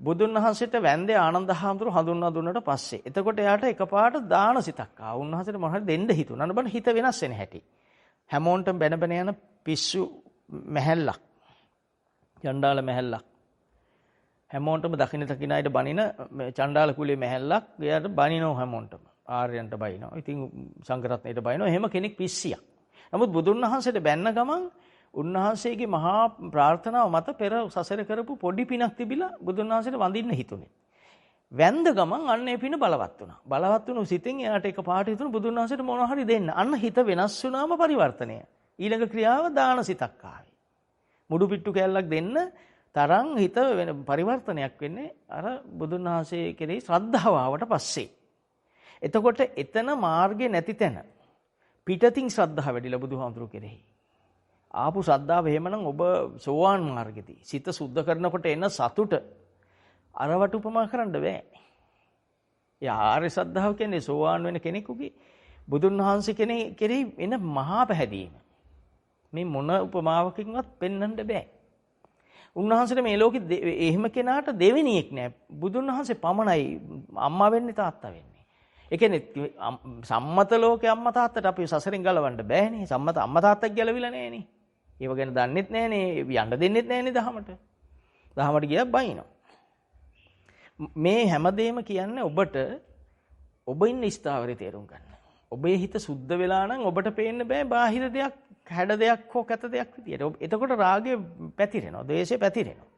බුදුන් වහන්සේට වැන්දේ ආනන්ද හාමුදුරුවෝ හඳුන්වා දුන්නට පස්සේ. එතකොට එයාට එකපාරට දාන සිතක් ආවා. උන්වහන්සේට මොනවද දෙන්න හිතුණා. නබන හිත වෙනස් වෙන හැටි. හැමෝන්ටම බැන යන පිස්සු මැහැල්ලක්. චණ්ඩාල මැහැල්ලක්. හැමෝන්ටම දකින්න අයට බනින චණ්ඩාල කුලේ මැහැල්ලක්. එයාට බනිනව හැමෝන්ටම. ආර්යයන්ට බනිනවා. ඉතින් සංඝරත්නයට බනිනවා. එහෙම කෙනෙක් පිස්සියක්. නමුත් බුදුන් වහන්සේට බැන්න ගමන් උන්වහන්සේගේ මහා ප්‍රාර්ථනාව මත පෙර සසර කරපු පොඩි පිනක් තිබිලා බුදුන් වහන්සේට වඳින්න හිතුනේ. වැන්ද ගමන් අන්න ඒ පින බලවත් වුණා. බලවත් වුණු සිතින් එයාට එකපාරට හිතුණු බුදුන් වහන්සේට මොනවා හරි දෙන්න. අන්න හිත වෙනස් වුණාම පරිවර්තනය. ඊළඟ ක්‍රියාව දාන සිතක් ආවේ. මුඩු පිට්ටු කැල්ලක් දෙන්න තරම් හිත වෙන පරිවර්තනයක් වෙන්නේ අර බුදුන් වහන්සේ කෙරෙහි ශ්‍රද්ධාව ආවට පස්සේ. එතකොට එතන මාර්ගේ නැති තැන පිටතින් ශ්‍රද්ධාව වැඩිලා බුදුහාමුදුරුවෝ කෙරෙහි. ආපු ශ්‍රද්ධාව එහෙමනම් ඔබ සෝවාන් මාර්ගෙදී සිත සුද්ධ කරනකොට එන සතුට අරවට උපමා කරන්න බෑ. ඒ ආර්ය ශ්‍රද්ධාව කියන්නේ සෝවාන් වෙන කෙනෙකුගේ බුදුන් වහන්සේ කෙරෙහි එන මහා පැහැදීම. මේ මොන උපමාවකින්වත් පෙන්වන්න බෑ. උන්වහන්සේට මේ ලෝකෙ එහෙම කෙනාට දෙවෙනියෙක් නෑ. බුදුන් වහන්සේ පමණයි අම්මා වෙන්නේ තාත්තා වෙන්නේ. ඒ කියන්නේ සම්මත ලෝකේ අම්මා තාත්තට අපි සසරෙන් ගලවන්න බෑනේ. සම්මත අම්මා තාත්තක් ගැලවිලා නෑනේ. ඒව ගැන දන්නෙත් නෑනේ. යන්න දෙන්නෙත් නෑනේ දහමට. දහමට ගියා බයිනවා. මේ හැමදේම කියන්නේ ඔබට ඔබ ඉන්න ස්ථාවරේ තේරුම් ගන්න. ඔබේ හිත සුද්ධ වෙලා නම් ඔබට පේන්න බෑ බාහිර දෙයක්, හැඩ දෙයක් හෝ කැත දෙයක් විදියට. එතකොට රාගය පැතිරෙනවා, ද්වේෂය පැතිරෙනවා.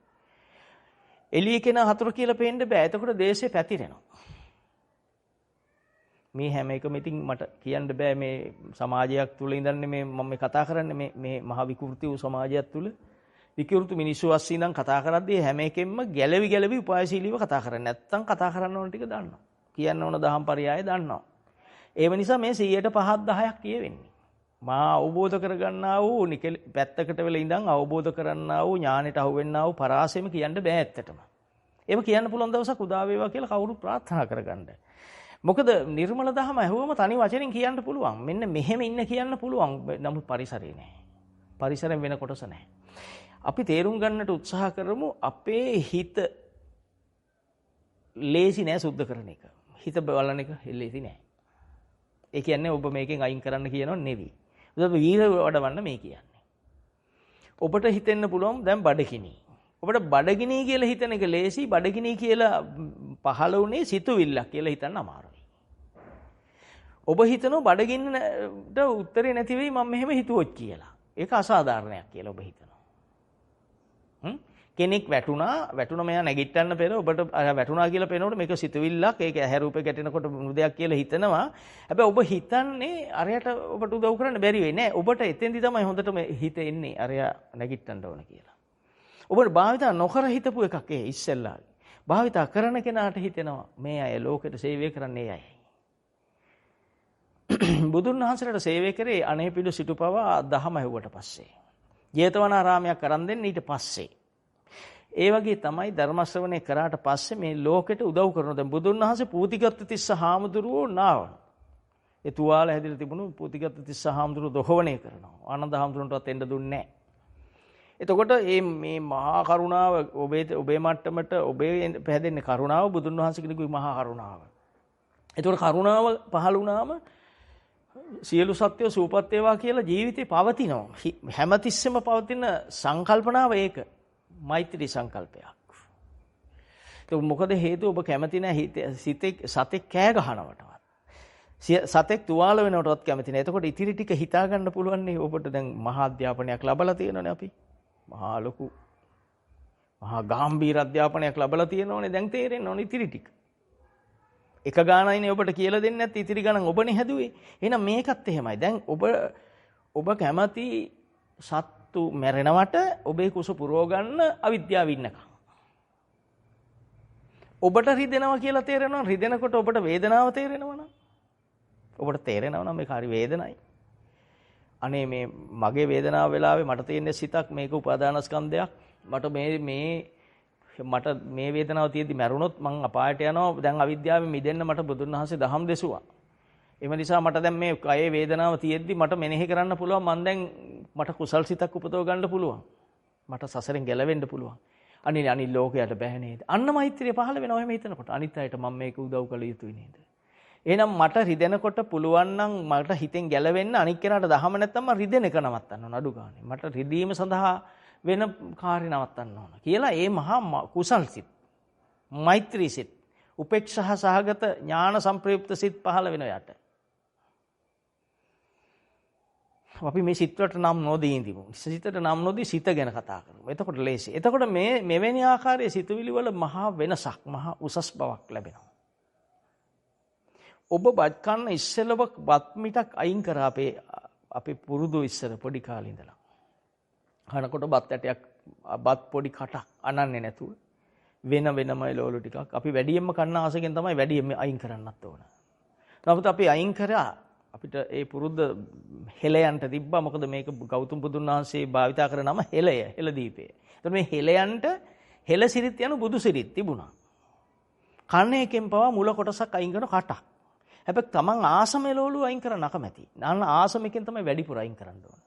එළිය කෙනා හතුරු කියලා පේන්න බෑ. එතකොට ද්වේෂය පැතිරෙනවා. මේ හැම එකම ඉතින් මට කියන්න බෑ මේ සමාජයක් තුල ඉඳන්නේ මේ මම කතා කරන්නේ මේ මහ විකෘති වූ සමාජයක් තුල විකෘති මිනිස්සු අස්සේ ඉඳන් කතා කරද්දී හැම එකෙම ගැලවි උපායශීලීව කතා කරන්නේ. නැත්තම් කතා කරන්න ඕන ටික දන්නවා. කියන්න ඕන දහම් පරයය දන්නවා. ඒ නිසා මේ 100ට 5ක් 10ක් කියවෙන්නේ. මා අවබෝධ කරගන්නා වූ පැත්තකට වෙලා ඉඳන් අවබෝධ කරන්නා වූ ඥානෙට අහු වෙන්නා වූ පරාසෙම කියන්න බෑ ඇත්තටම. ඒව කියන්න පුළුවන් දවසක් උදා වේවා කියලා කවුරු ප්‍රාර්ථනා කරගන්න. මොකද නිර්මල දහම ඇහුවම තනි වචනෙන් කියන්න පුළුවන්. මෙන්න මෙහෙම ඉන්න කියන්න පුළුවන්. නමුත් පරිසරේ නෑ. පරිසරයෙන් වෙන කොටස නෑ. අපි තේරුම් ගන්නට උත්සාහ කරමු අපේ හිත ලේසි නෑ සුද්ධ කරන එක. හිත බලන එක ලේසි නෑ. ඒ කියන්නේ ඔබ මේකෙන් අයින් කරන්න කියනව නෙවෙයි. ඔබ වීර වඩවන්න මේ කියන්නේ. ඔබට හිතෙන්න පුළුවන් දැන් බඩගිනි. ඔබට බඩගිනි කියලා හිතන එක ලේසි, බඩගිනි කියලා පහළ වුණේ සිතුවිල්ලක් කියලා හිතන්න අමාරුයි. ඔබ හිතනවා බඩගින්නට උත්තරේ නැති වෙයි මම මෙහෙම හිතුවොත් කියලා. ඒක අසාධාරණයක් කියලා ඔබ හිතනවා. කෙනෙක් වැටුණා මෙයා නැගිටන්න පෙර ඔබට වැටුණා කියලා පේනකොට මේක සිතුවිල්ලක්, ඒක ඇහැ රූපේ ගැටෙනකොට මුදයක් කියලා හිතනවා. හැබැයි ඔබ හිතන්නේ අරයට ඔබට උදව් කරන්න බැරි වෙන්නේ නැහැ. ඔබට එතෙන්දි තමයි හොඳටම හිත එන්නේ අරයා නැගිටන්න ඕන කියලා. ඔබට භාවිතා නොකර හිතපු එකක් ඒ ඉස්සෙල්ලා. භාවිතා කරන කෙනාට හිතෙනවා මේ අය ලෝකෙට සේවය කරන්නේ අයයි. බුදුන් වහන්සේලාට සේවය කරේ අනේපිඬු සිටුපවා දහම ඇහුවට පස්සේ. ජේතවනාරාමයක් කරන් දෙන්න ඊට පස්සේ. ඒ වගේ තමයි ධර්ම ශ්‍රවණය කරාට පස්සේ මේ ලෝකෙට උදව් කරනවා. දැන් බුදුන් වහන්සේ පූතිගත්ත තිස්ස හාමුදුරුවෝ නාවන. ඒ තුවාල හැදිලා තිබුණු පූතිගත්ත තිස්ස හාමුදුරුවෝ දොහවණය කරනවා. ආනන්ද හාමුදුරන්ටවත් එන්න දුන්නේ නැහැ. එතකොට මේ මහා කරුණාව ඔබේ මට්ටමට ඔබේ පැහැදෙන්නේ කරුණාව බුදුන් වහන්සේ කෙනෙකුගේ මහා කරුණාව. එතකොට කරුණාව පහළ වුණාම සියලු සත්‍යෝ සූපත් වේවා කියලා ජීවිතේ පවතිනවා. හැමතිස්සෙම පවතින සංකල්පනාව ඒක. මෛත්‍රී සංකල්පයක්. ඒක මොකද හේතුව ඔබ කැමති නැහැ සතෙක් කෑ ගහනවටවත්. සතෙක් තුවාල වෙනවටවත් කැමති නැහැ. එතකොට ඉතිරි ටික හිතා ගන්න පුළුවන් නේ ඔබට දැන් මහා අධ්‍යාපනයක් ලැබලා තියෙනවනේ අපි. මහා ලොකු මහා ගැඹීර අධ්‍යාපනයක් ලැබලා තියෙනවනේ දැන් තේරෙන්න ඕනේ ඉතිරි ටික. එක ගානයිනේ ඔබට කියලා දෙන්නේ නැත්නම් ඉතිරි ගණන් ඔබනේ හැදුවේ. එහෙනම් මේකත් එහෙමයි. දැන් ඔබ කැමති සත්තු මැරෙනවට ඔබේ කුස පුරව ගන්න අවිද්‍යාව ඉන්නකම්. ඔබට රිදෙනවා කියලා තේරෙනවා. රිදෙනකොට ඔබට වේදනාව තේරෙනවා නම් ඔබට තේරෙනවා නම් මේක හරි වේදනයි. අනේ මේ මගේ වේදනාව වෙලාවේ මට තියෙන සිතක් මේක උපාදානස්කන්ධයක්. මට මේ වේදනාව තියෙද්දි මැරුණොත් මං අපායට යනවා. දැන් අවිද්‍යාවෙන් මිදෙන්න මට බුදුන් වහන්සේ දහම් දෙසුවා. එම නිසා මට දැන් මේ කයේ වේදනාව තියෙද්දි මට මෙනෙහි කරන්න පුළුවන්. මට කුසල් සිතක් උපදව ගන්න පුළුවන්. මට සසරෙන් ගැලවෙන්න පුළුවන්. අනිත් ලෝකයට බෑ නේද? අන්න මෛත්‍රිය පහළ වෙනවා එහෙම හිතනකොට. අනිත් අයට මම මේක උදව් කළ යුතුයි නේද? එහෙනම් මට රිදෙනකොට පුළුවන් නම් මට හිතෙන් ගැලවෙන්න අනික් කෙනාට දහම නැත්තම් මම රිදෙන එක නවත්තන්න ඕන අඩු ගානේ. මට රිදීම සඳහා වෙන කාර්ය නවත්තන්න ඕන කියලා ඒ මහා කුසල් සිත්, මෛත්‍රී සිත්, උපේක්ෂා සහගත ඥාන සංප්‍රයුක්ත සිත් පහළ වෙන යට. අපි මේ සිත්වලට නම් නොදී ඉඳිමු. සිතට නම් නොදී සිත ගැන කතා කරමු. එතකොට ලේසි. එතකොට මෙවැනි ආකාරයේ සිතුවිලි වල මහා වෙනසක්, මහා උසස් බවක් ලැබෙනවා. ඔබ බත් කන්න ඉස්සෙල්ලව බත් මිටක් අයින් කරා අපේ පුරුදු ඉස්සර පොඩි කාලේ ඉඳලා. කනකොට බත් ඇටයක් බත් පොඩි කටක් අනන්නේ නැතුව වෙනම එළවලු ටිකක් අපි වැඩියෙන්ම කන්න ආසෙන් තමයි වැඩියෙන්ම අයින් කරන්නත් ඕන. නමුත් අපි අයින් කරා අපිට ඒ පුරුද්ද හෙළයන්ට තිබ්බා. මොකද මේක ගෞතම බුදුන් වහන්සේ භාවිතා කරන නම හෙළය, හෙළ දීපය. ඒතකොට මේ හෙළයන්ට හෙළ සිරිත් යන බුදු සිරිත් තිබුණා. කන්න එකෙන් පවා මුල කොටසක් අයින් කරන කටක්. හැබැයි තමන් ආසම එළවලු අයින් කරන්න අකමැති. නාන්න ආසමකින් තමයි වැඩිපුර අයින් කරන්න ඕන.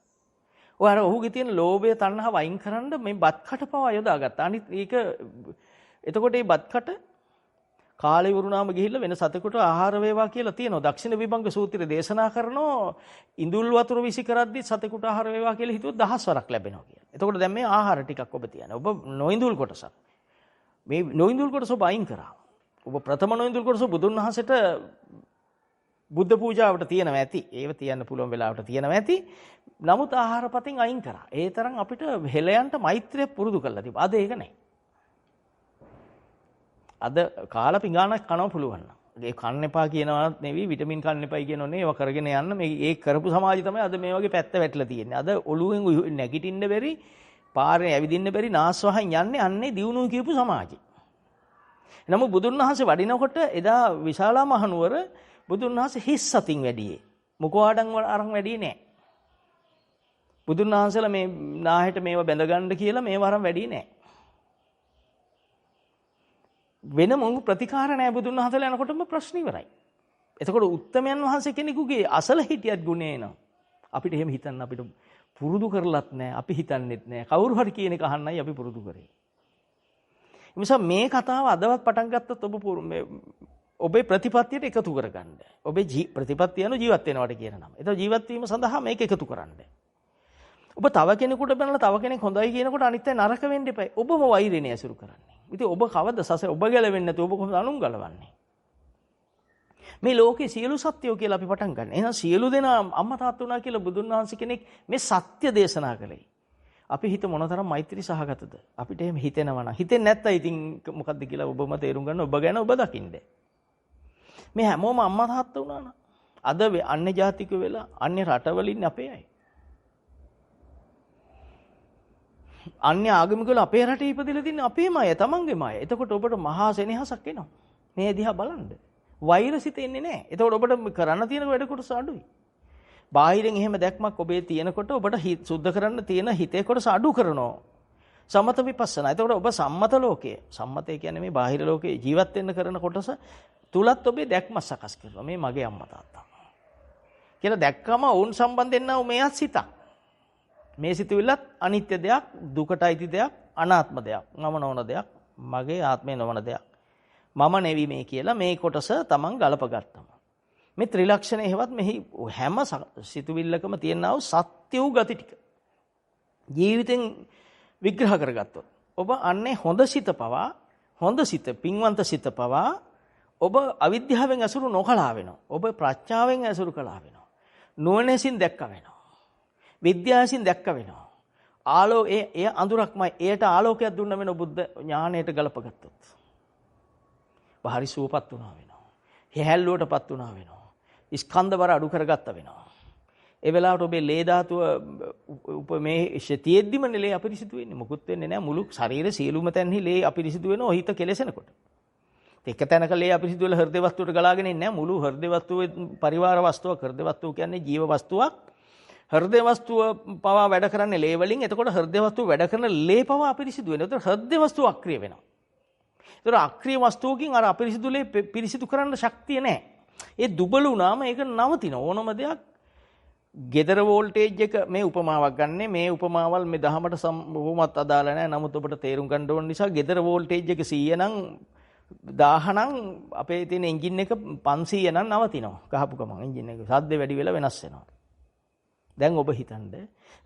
ඔය අර ඔහුගේ තියෙන ලෝභය තණ්හාව අයින් කරන්න මේ බත් කට පවා යොදාගත්තා. අනිත් ඒක එතකොට මේ බත් කට කාලේ වරුණාම ගිහිල්ලා වෙන සතෙකුට ආහාර වේවා කියලා තියෙනවා. දක්ෂිණ විභංග සූත්‍රය දේශනා කරනවා ඉඳුල් වතුර විසි කරද්දි සතෙකුට ආහාර වේවා කියලා හිතුවොත් 10 වරක් ලැබෙනවා කියලා. එතකොට දැන් මේ ආහාර ටිකක් ඔබ තියන්නේ. ඔබ නොඉඳුල් කොටසක්. මේ නොඉඳුල් කොටස ඔබ අයින් කරා. ඔබ ප්‍රථම නොඉඳුල් කොටස බුදුන් වහන්සේට බුද්ධ පූජාවට තියෙනවා ඇති. ඒව තියන්න පුළුවන් වෙලාවට තියෙනවා ඇති. නමුත් ආහාරපතින් අයින් කරා. ඒ තරම් අපිට හෙළයන්ට මෛත්‍රිය පුරුදු කරලා තිබ්බා. අද ඒක නැහැ. අද කාලා පිඟානක් කනවා පුළුවන් නම්. ඒ කන්න එපා කියනවා නෙවෙයි විටමින් කන්න එපයි කියනෝ නේ. ඒවා කරගෙන යන්න මේ ඒ කරපු සමාජය තමයි අද මේ වගේ පැත්ත වැටලා තියෙන්නේ. අද ඔළුවෙන් නැගිටින්න බැරි, පාරේ ඇවිදින්න බැරි නාස්වහන් යන්නේ අන්නේ දියුණුව කියපු සමාජය. නමුත් බුදුන් වහන්සේ වඩිනකොට එදා විශාලා මහනුවර බුදුන් වහන්සේ හිස් සතින් වැඩියේ. මුඛවාඩම් අරන් වැඩියේ නෑ. බුදුන් වහන්සේලා මේ නාහෙට මේව බැඳ ගන්න කියලා මේව අරන් වැඩියේ නෑ. වෙන මොකු ප්‍රතිකාර නෑ බුදුන් වහන්සේලා යනකොටම ප්‍රශ්න ඉවරයි. එතකොට උත්තමයන් වහන්සේ කෙනෙකුගේ අසල හිටියත් ගුණේ එනවා. අපිට එහෙම හිතන්න අපිට පුරුදු කරලත් නෑ. අපි හිතන්නෙත් නෑ. කවුරු හරි කියන එක අහන්නයි අපි පුරුදු කරේ. ඒ නිසා මේ කතාව අදවත් පටන් ගත්තත් ඔබේ ප්‍රතිපත්තියට එකතු කරගන්න. ඔබේ ප්‍රතිපත්තිය යන ජීවත් වෙනවට කියන නම. ඒක ජීවත් වීම සඳහා මේක එකතු කරන්න. ඔබ තව කෙනෙකුට බැලලා තව කෙනෙක් හොඳයි කියනකොට අනිත් අය නරක වෙන්න එපා. ඔබම වෛරෙනේ ඇසුරු කරන්නේ. ඉතින් ඔබ කවද සසර ඔබ ගැලවෙන්නේ නැතුව ඔබ කොහොමද අනුන් ගලවන්නේ? මේ ලෝකේ සියලු සත්‍යෝ කියලා අපි පටන් ගන්න. එහෙනම් සියලු දෙනා අම්මා තාත්තා උනා කියලා බුදුන් වහන්සේ කෙනෙක් මේ සත්‍ය දේශනා කළේ. අපි හිත මොනතරම් මෛත්‍රී සහගතද? අපිට එහෙම හිතෙනවා නම් හිතෙන්නේ නැත්තම් ඉතින් මොකද්ද කියලා ඔබම තේරුම් ගන්න. ඔබ ගැන ඔබ දකින්න. මේ හැමෝම අම්මා තාත්තා වුණා නම් අද අන්‍ය ජාතික වෙලා අන්‍ය රටවලින් අපේ අය. අන්‍ය ආගමික වල අපේ රටේ ඉපදෙලා තින්නේ අපේම අය, තමන්ගේම අය. එතකොට ඔබට මහා සෙනෙහසක් එනවා. මේ දිහා බලන්න. වෛරසිත එන්නේ නැහැ. එතකොට ඔබට කරන්න තියෙන වැඩ කොටස අඩුයි. බාහිරින් එහෙම දැක්මක් ඔබේ තියෙනකොට ඔබට සුද්ධ කරන්න තියෙන හිතේ කොටස අඩු කරනවා. සම්මත විපස්සනා. එතකොට ඔබ සම්මත ලෝකයේ, සම්මතය කියන්නේ මේ බාහිර ලෝකයේ ජීවත් වෙන්න කරන කොටස තුලත් ඔබේ දැක්ම සකස් කරනවා. මේ මගේ අම්මා තාත්තා. කියලා දැක්කම වුන් සම්බන්ධෙන් නම් මේවත් සිතක්. මේ සිතුවිල්ලත් අනිත්‍ය දෙයක්, දුකට අයිති දෙයක්, අනාත්ම දෙයක්, මම නොවන දෙයක්, මගේ ආත්මය නොවන දෙයක්. මම නෙවි මේ කියලා මේ කොටස තමන් ගලපගත්තම. මේ ත්‍රිලක්ෂණය හේවත් මෙහි හැම සිතුවිල්ලකම තියෙනා වූ සත්‍ය වූ ගති ටික ජීවිතෙන් විග්‍රහ කරගත්තොත් ඔබ අන්නේ හොඳ සිත පවා, හොඳ සිත, පින්වන්ත සිත පවා ඔබ අවිද්‍යාවෙන් ඇසුරු නොකළා වෙනවා. ඔබ ප්‍රඥාවෙන් ඇසුරු කළා වෙනවා. නුවණැසින් දැක්ක වෙනවා. විද්‍යාවසින් දැක්ක වෙනවා. ඒ අඳුරක්මයි. එයට ආලෝකයක් දුන්න වෙන බුද්ධ ඥාණයට ගලපගත්තොත්. බහරි සුවපත් වුණා වෙනවා. හැහැල්ලුවටපත් වුණා වෙනවා. ස්කන්ධ බර අඩු කරගත්ත වෙනවා. ඒ වෙලාවට ඔබේ ලේ ධාතුව මේ ශතියෙද්දිම ලේ අපිරිසිදු වෙන්නේ. මොකුත් වෙන්නේ නැහැ. මුළු ශරීරයේ සියලුම තැන්හි ලේ අපිරිසිදු වෙනවා. හිත කෙලෙසෙනකොට. එක තැනක ලේ අපිරිසිදු වෙලා හෘද වස්තුවට ගලාගෙන ඉන්නේ නැහැ. මුළු හෘද වස්තුවේ පරිවාර වස්තුවක්. හෘද වස්තුව කියන්නේ ජීව වස්තුවක්. හෘද වස්තුව පවා වැඩ කරන්නේ ලේ වලින්. එතකොට හෘද වස්තුව වැඩ කරන ලේ පවා අපිරිසිදු වෙනවා. එතකොට හෘද වස්තුව අක්‍රිය වෙනවා. ඒතර අක්‍රිය වස්තුවකින් අර අපිරිසිදු ලේ පිරිසිදු කරන්න ශක්තිය නැහැ. ඒ දුබල වුණාම ඒක නවතින ඕනම දෙයක්. ගෙදර වෝල්ටේජ් එක මේ උපමාවක් ගන්නෙ. මේ උපමාවල් මේ දහමට සම්බොහොමත් අදාළ නැහැ. නමුත් ඔබට තේරුම් ගන්න ඕන නිසා ගෙදර වෝල්ටේජ් එක 100 නම් 1000 නම් අපේ තියෙන එන්ජින් එක 500 නම් නවතිනවා. ගහපු ගමන් එන්ජින් එක සද්ද වැඩි වෙලා වෙනස් වෙනවා. දැන් ඔබ හිතන්න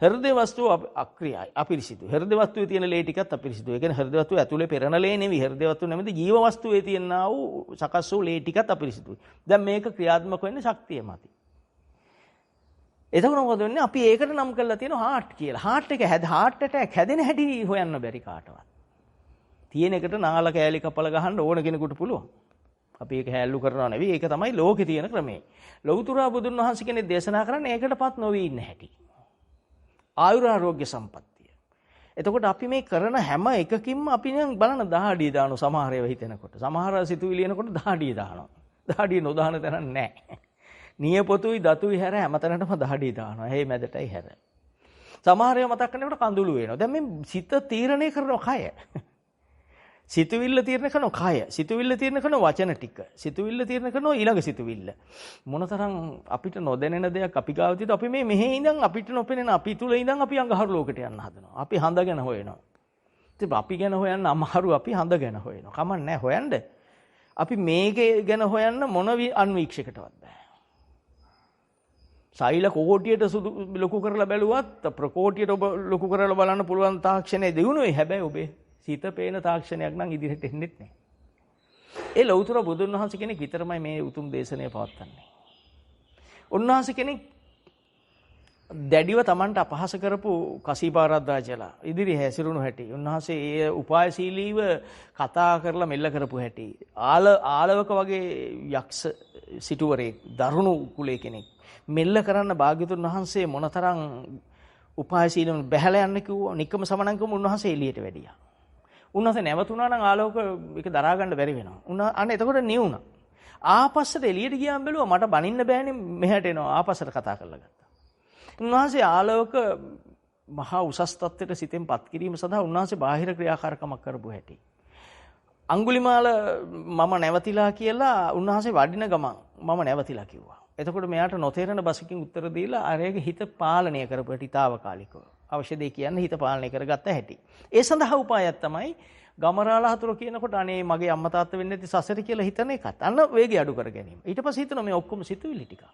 හෘද වස්තුව අක්‍රියයි අපිරිසිදු. හෘද වස්තුවේ තියෙන ලේ ටිකත් අපිරිසිදු. ඒ කියන්නේ හෘද වස්තුව ඇතුලේ පෙරණ ලේ නෙවෙයි. හෘද වස්තුව නැමෙති ජීව වස්තුවේ තියෙනා වූ සකස් වූ ලේ ටිකත් අපිරිසිදුයි. දැන් මේක ක්‍රියාත්මක වෙන්නේ ශක්තිය මත. එතකොට මොකද වෙන්නේ? අපි ඒකට නම් කරලා තියෙනවා හાર્ට් කියලා. හાર્ට් එක හાર્ට් ඇටැක් හැදෙන හැටි හොයන්න බැරි කාටවත්. තියෙන එකට නාල කෑලි කපල ගහන්න ඕන කෙනෙකුට පුළුවන්. අපි ඒක හැල්ලු කරනවා නෙවෙයි. ඒක තමයි ලෝකේ තියෙන ක්‍රමය. ලෞතර බුදුන් වහන්සේ කෙනෙක් දේශනා කරන්නේ ඒකටපත් නොවි ඉන්න හැටි. ආයුරාෝග්‍ය සම්පත්තිය. එතකොට අපි මේ කරන හැම එකකින්ම අපි නිකන් බලන දහඩිය දාන සමහර ඒවා හිතෙනකොට. සමහර සිතුවිලි එනකොට දහඩිය දානවා. දහඩිය නොදාන තැනක් නැහැ. නියපොතුයි දතුයි හැර හැමතැනටම දහඩිය දානවා. හේ මැදටයි හැර. සමහර ඒවා මතක් කරනකොට කඳුළු වෙනවා. දැන් මේ සිත තීරණය කරන කය. සිතුවිල්ල තීරණය කරන කය. සිතුවිල්ල තීරණය කරන වචන ටික. සිතුවිල්ල තීරණය කරන ඊළඟ සිතුවිල්ල. මොනතරම් අපිට නොදැනෙන දෙයක් අපි ගාව තියෙද අපි මේ මෙහි ඉඳන් අපිට නොපෙනෙන අපි තුල ඉඳන් අපි අඟහරු ලෝකෙට යන්න හදනවා. අපි හඳ ගැන හොයනවා. ඉතින් අපි ගැන හොයන්න අමාරු අපි හඳ ගැන හොයනවා. කමක් නැහැ හොයන්න. අපි මේකේ ගැන හොයන්න මොන අන්වීක්ෂකටවත් බෑ. සෛල කෝටියට සුදු ලොකු කරලා බැලුවත් ප්‍රකෝටියට ඔබ ලොකු කරලා බලන්න පුළුවන් තාක්ෂණය දිනුනේ. හැබැයි ඔබේ සිත පේන තාක්ෂණයක් නම් ඉදිරියට එන්නෙත් නැහැ. ඒ ලෞතර බුදුන් වහන්සේ කෙනෙක් විතරමයි මේ උතුම් දේශනය පවත්වන්නේ. උන්වහන්සේ කෙනෙක් දැඩිව Tamanට අපහාස කරපු කසීපාරද්දාචලා ඉදිරි හැසිරුණු හැටි. උන්වහන්සේ ඒ උපායශීලීව කතා කරලා මෙල්ල කරපු හැටි. ආලවක වගේ යක්ෂ සිටුවරේ දරුණු කුලේ කෙනෙක්. මෙල්ල කරන්න භාග්‍යතුන් වහන්සේ මොනතරම් උපායශීලීව බැහැලා යන්න කිව්වා. නික්කම සමණන්කම උන්වහන්සේ එළියට වැඩියා. උන්වහන්සේ නැවතුණා නම් ආලෝක ඒක දරා ගන්න බැරි වෙනවා. අන්න එතකොට නිවුණා. ආපස්සට එළියට ගියාම බැලුවා මට බනින්න බෑනේ මෙහෙට එනවා. ආපස්සට කතා කරලා ගත්තා. උන්වහන්සේ ආලෝක මහා උසස් තත්ත්වයට සිතෙන් පත් කිරීම සඳහා උන්වහන්සේ බාහිර ක්‍රියාකාරකමක් කරපු හැටි. අඟුලිමාල මම නැවතිලා කියලා උන්වහන්සේ වඩින ගමන් මම නැවතිලා කිව්වා. එතකොට මෙයාට නොතේරෙන බසකින් උත්තර දීලා අරයාගේ හිත පාලනය කරපු හැටි తాවකාලිකව. අවශ්‍ය දේ කියන්නේ හිත පාලනය කරගත්ත හැටි. ඒ සඳහා උපායක් තමයි ගමරාලා හතුරු කියනකොට අනේ මගේ අම්මා තාත්තා වෙන්නේ නැති සසර කියලා හිතන එකත්. අන්න වේගය අඩු කර ගැනීම. ඊට පස්සේ හිතනවා මේ ඔක්කොම සිතුවිලි ටික.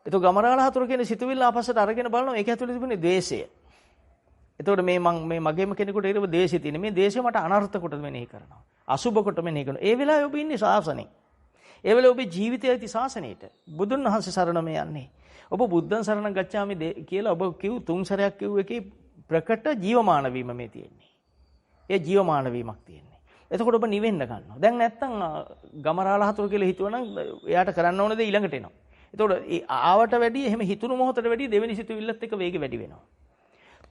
එතකොට ගමරාලා හතුරු කියන සිතුවිල්ල ආපස්සට අරගෙන බලනවා ඒක ඇතුලේ තිබුණේ ද්වේෂය. එතකොට මේ මගේම කෙනෙකුට ඒකව ද්වේෂය තියෙන. මේ ද්වේෂය මට අනර්ථ කොට මෙනෙහි කරනවා. අසුබ කොට මෙනෙහි කරනවා. ඒ වෙලාවේ ඔබ ඉන්නේ ශාසනේ. ඒ වෙලාවේ ඔබේ ජීවිතය ඇති ශාසනයේට. බුදුන් වහන්සේ සරණ මේ යන්නේ. ඔබ බුද්ධං සරණං ගච්ඡාමි කියලා ඔබ කිව් තුන් සැරයක් කිව් එකේ ප්‍රකට ජීවමාන වීම මේ තියෙන්නේ. ඒ ජීවමාන වීමක් තියෙන්නේ. එතකොට ඔබ නිවෙන්න ගන්නවා. දැන් නැත්තම් ගමරාලා හතුරු කියලා හිතුවනම් එයාට කරන්න ඕන දේ ඊළඟට එනවා. එතකොට ආවට වැඩිය එහෙම හිතුණු මොහොතට වැඩිය දෙවෙනි සිතුවිල්ලත් එක්ක වේගෙ වැඩි වෙනවා.